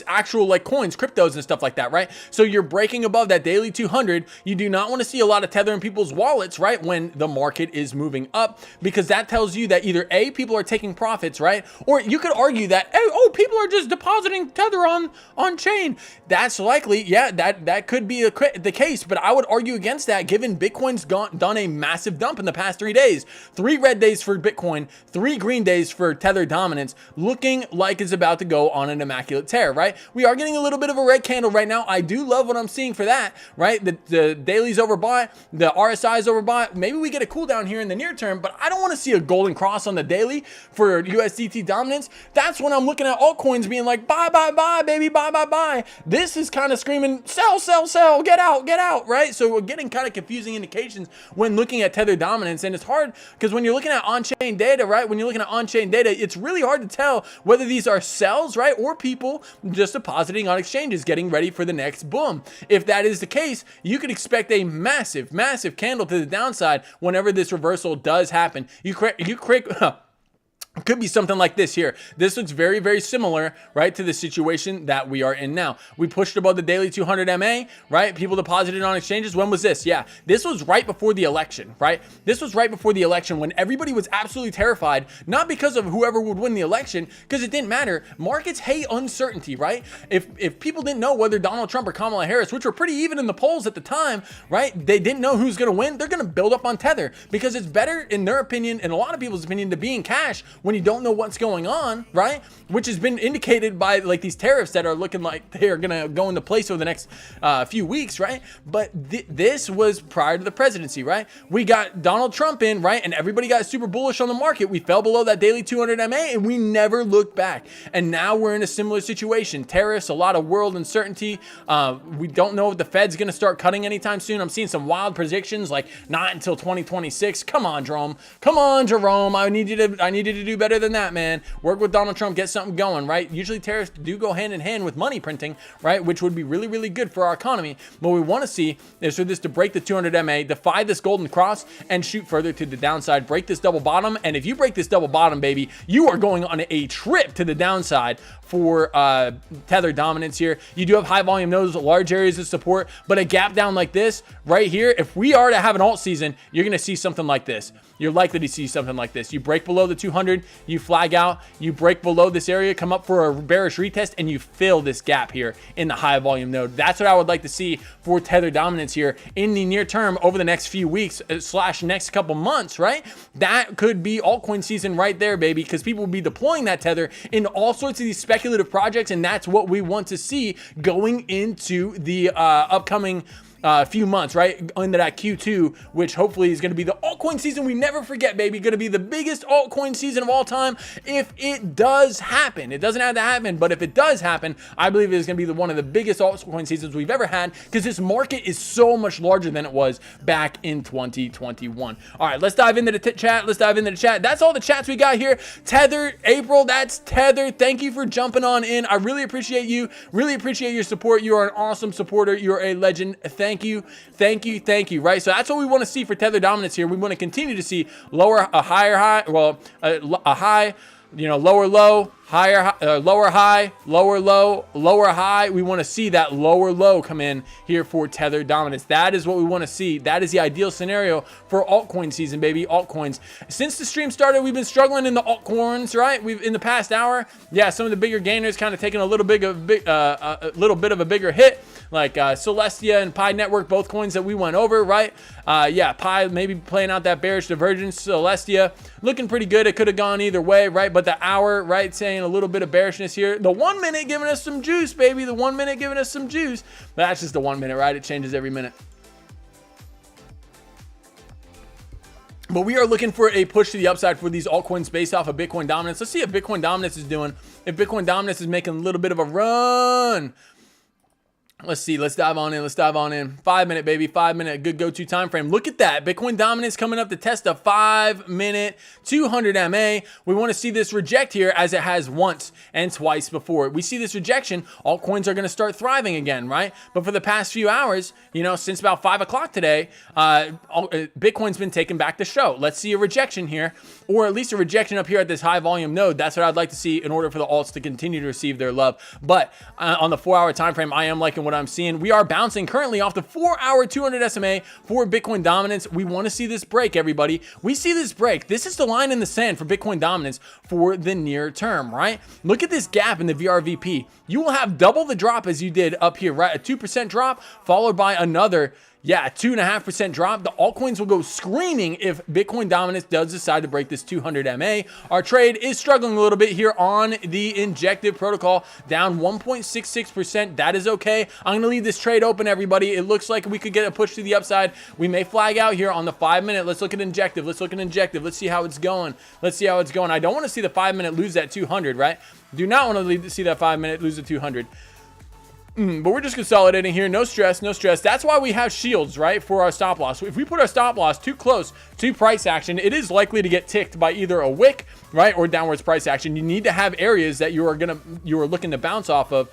actual like coins, cryptos and stuff like that, right? So you're breaking above that daily 200. You do not want to see a lot of tether in people's wallets, right? When the market is moving up, because that tells you that either A, people are taking profits, right? Or you could argue that, oh, people are just depositing tether on chain. That's likely. Yeah, that could be the case, but I would argue against that given Bitcoin's done a massive dump in the past 3 days. 3 red days for Bitcoin, 3 green days for tether dominance, looking like it's about to go on an immaculate tear, right? We are getting a little bit of a red candle right now. I do love what I'm seeing for that, right? The daily's overbought, the RSI is overbought. Maybe we get a cool down here in the near term, but I don't want to see a golden cross on the daily for USDT dominance. That's when I'm looking at altcoins being like, buy, baby, buy. This is kind of screaming, sell, get out, right? So we're getting kind of confusing indications when looking at tether dominance, and it's hard because when you're looking at on-chain data, right? When you're looking at on-chain data, it's really hard to tell whether these are sells, right? Or people just depositing on exchanges, getting ready for the next boom. If that is the case, you could expect a massive Could be something like this here. This looks very, very similar, right, to the situation that we are in now. We pushed above the daily 200 MA, right? People deposited on exchanges. When was this? Yeah, this was right before the election, right? This was right before the election when everybody was absolutely terrified, not because of whoever would win the election, because it didn't matter. Markets hate uncertainty, right? If people didn't know whether Donald Trump or Kamala Harris, which were pretty even in the polls at the time, right? They didn't know who's going to win. They're going to build up on Tether because it's better, in their opinion, and a lot of people's opinion, to be in cash when you don't know what's going on, right? Which has been indicated by like these tariffs that are looking like they're gonna go into place over the next few weeks, right? But this was prior to the presidency, right? We got Donald Trump in, right? And everybody got super bullish on the market. We fell below that daily 200 MA and we never looked back. And now we're in a similar situation. Tariffs, a lot of world uncertainty. We don't know if the Fed's gonna start cutting anytime soon. I'm seeing some wild predictions, like not until 2026. Come on, Jerome. Come on, Jerome. I need you to do better than that, man. Work with Donald Trump, get something going, right? Usually tariffs do go hand in hand with money printing, right? Which would be really, really good for our economy. What we want to see is for this to break the 200 MA, defy this golden cross, and shoot further to the downside, break this double bottom. And if you break this double bottom, baby, you are going on a trip to the downside for Tether dominance here. You do have high volume nodes, large areas of support, but a gap down like this right here, if we are to have an alt season, you're going to see something like this. You're likely to see something like this. You break below the 200, you flag out, you break below this area, come up for a bearish retest, and you fill this gap here in the high volume node. That's what I would like to see for Tether dominance here in the near term over the next few weeks / next couple months, right? That could be altcoin season right there, baby, because people will be deploying that Tether in all sorts of these speculative projects, and that's what we want to see going into the upcoming few months, right, into that Q2, which hopefully is going to be the altcoin season we never forget, baby. Going to be the biggest altcoin season of all time if it does happen. It doesn't have to happen, but if it does happen, I believe it is going to be one of the biggest altcoin seasons we've ever had because this market is so much larger than it was back in 2021. All right, let's dive into the chat. Let's dive into the chat. That's all the chats we got here. Tether, April, that's Tether. Thank you for jumping on in. I really appreciate you. Really appreciate your support. You are an awesome supporter. You're a legend. Thank you, right? So that's what we want to see for Tether dominance here. We want to continue to see lower, a higher high, well, a high, you know, lower low, higher, lower high, lower low, lower high. We want to see that lower low come in here for Tether dominance. That is what we want to see. That is the ideal scenario for altcoin season, baby. Altcoins. Since the stream started, we've been struggling in the altcoins, right? We've in the past hour, yeah, some of the bigger gainers kind of taking a little bit of a bigger hit, like Celestia and Pi Network, both coins that we went over, right? Yeah, Pi maybe playing out that bearish divergence. Celestia looking pretty good. It could have gone either way, right? But the hour, right, saying a little bit of bearishness here. The 1 minute giving us some juice, baby. The 1 minute giving us some juice. But that's just the 1 minute, right? It changes every minute. But we are looking for a push to the upside for these altcoins based off of Bitcoin dominance. Let's see if Bitcoin dominance is doing. If Bitcoin dominance is making a little bit of a run. Let's see. Let's dive on in. Let's dive on in. 5 minute, baby. 5 minute. Good go-to time frame. Look at that. Bitcoin dominance coming up to test a 5 minute 200 MA. We want to see this reject here as it has once and twice before. We see this rejection. Altcoins are going to start thriving again, right? But for the past few hours, you know, since about 5 o'clock today, Bitcoin's been taking back the show. Let's see a rejection here, or at least a rejection up here at this high volume node. That's what I'd like to see in order for the alts to continue to receive their love. But on the 4 hour time frame, I am liking what I'm seeing. We are bouncing currently off the 4 hour 200 SMA for Bitcoin dominance. We want to see this break, everybody. We see this break. This is the line in the sand for Bitcoin dominance for the near term, right? Look at this gap in the VRVP. You will have double the drop as you did up here, right? A 2% drop followed by another, yeah, 2.5% drop. The altcoins will go screaming if Bitcoin dominance does decide to break this 200 MA. Our trade is struggling a little bit here on the injective protocol, down 1.66%. That is okay. I'm going to leave this trade open, everybody. It looks like we could get a push to the upside. We may flag out here on the 5 minute. Let's look at injective. Let's look at injective. Let's see how it's going. Let's see how it's going. I don't want to see the 5 minute lose that 200, right? Do not want to see that 5 minute lose the 200. But we're just consolidating here. No stress, no stress. That's why we have shields, right, for our stop loss. If we put our stop loss too close to price action, it is likely to get ticked by either a wick, right, or downwards price action. You need to have areas that you are looking to bounce off of.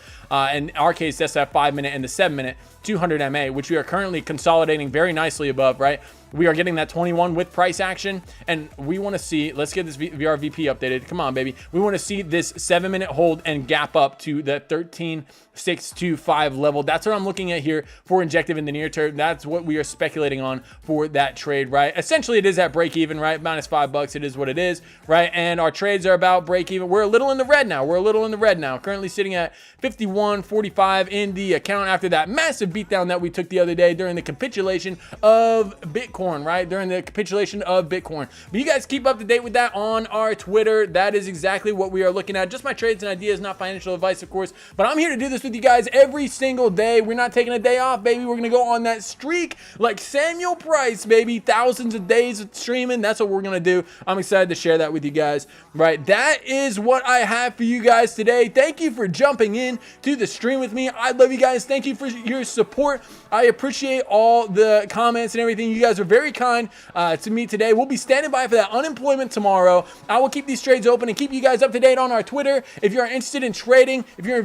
In our case, that's that 5 minute and the 7 minute. 200 MA, which we are currently consolidating very nicely above, right? We are getting that 21 with price action, and we want to see, let's get this VRVP updated. Come on, baby. We want to see this 7-minute hold and gap up to the 13,625 level. That's what I'm looking at here for injective in the near term. That's what we are speculating on for that trade, right? Essentially, it is at break even, right? Minus $5. It is what it is, right? And our trades are about break even. We're a little in the red now. Currently sitting at 51.45 in the account after that massive beatdown that we took the other day during the capitulation of Bitcoin. Right during the capitulation of Bitcoin. But you guys keep up to date with that on our Twitter. That is exactly what we are looking at. Just my trades and ideas, not financial advice, of course. But I'm here to do this with you guys every single day. We're not taking a day off, baby. We're gonna go on that streak like Samuel Price, baby. Thousands of days of streaming. That's what we're gonna do. I'm excited to share that with you guys. Right, that is what I have for you guys today. Thank you for jumping in to the stream with me. I love you guys. Thank you for your support. I appreciate all the comments and everything. You guys are very kind to me today. We'll be standing by for that unemployment tomorrow. I will keep these trades open and keep you guys up to date on our Twitter. If you're interested in trading, via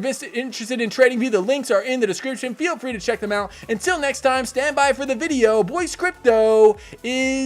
the links are in the description. Feel free to check them out. Until next time, stand by for the video. BoyceCrypto is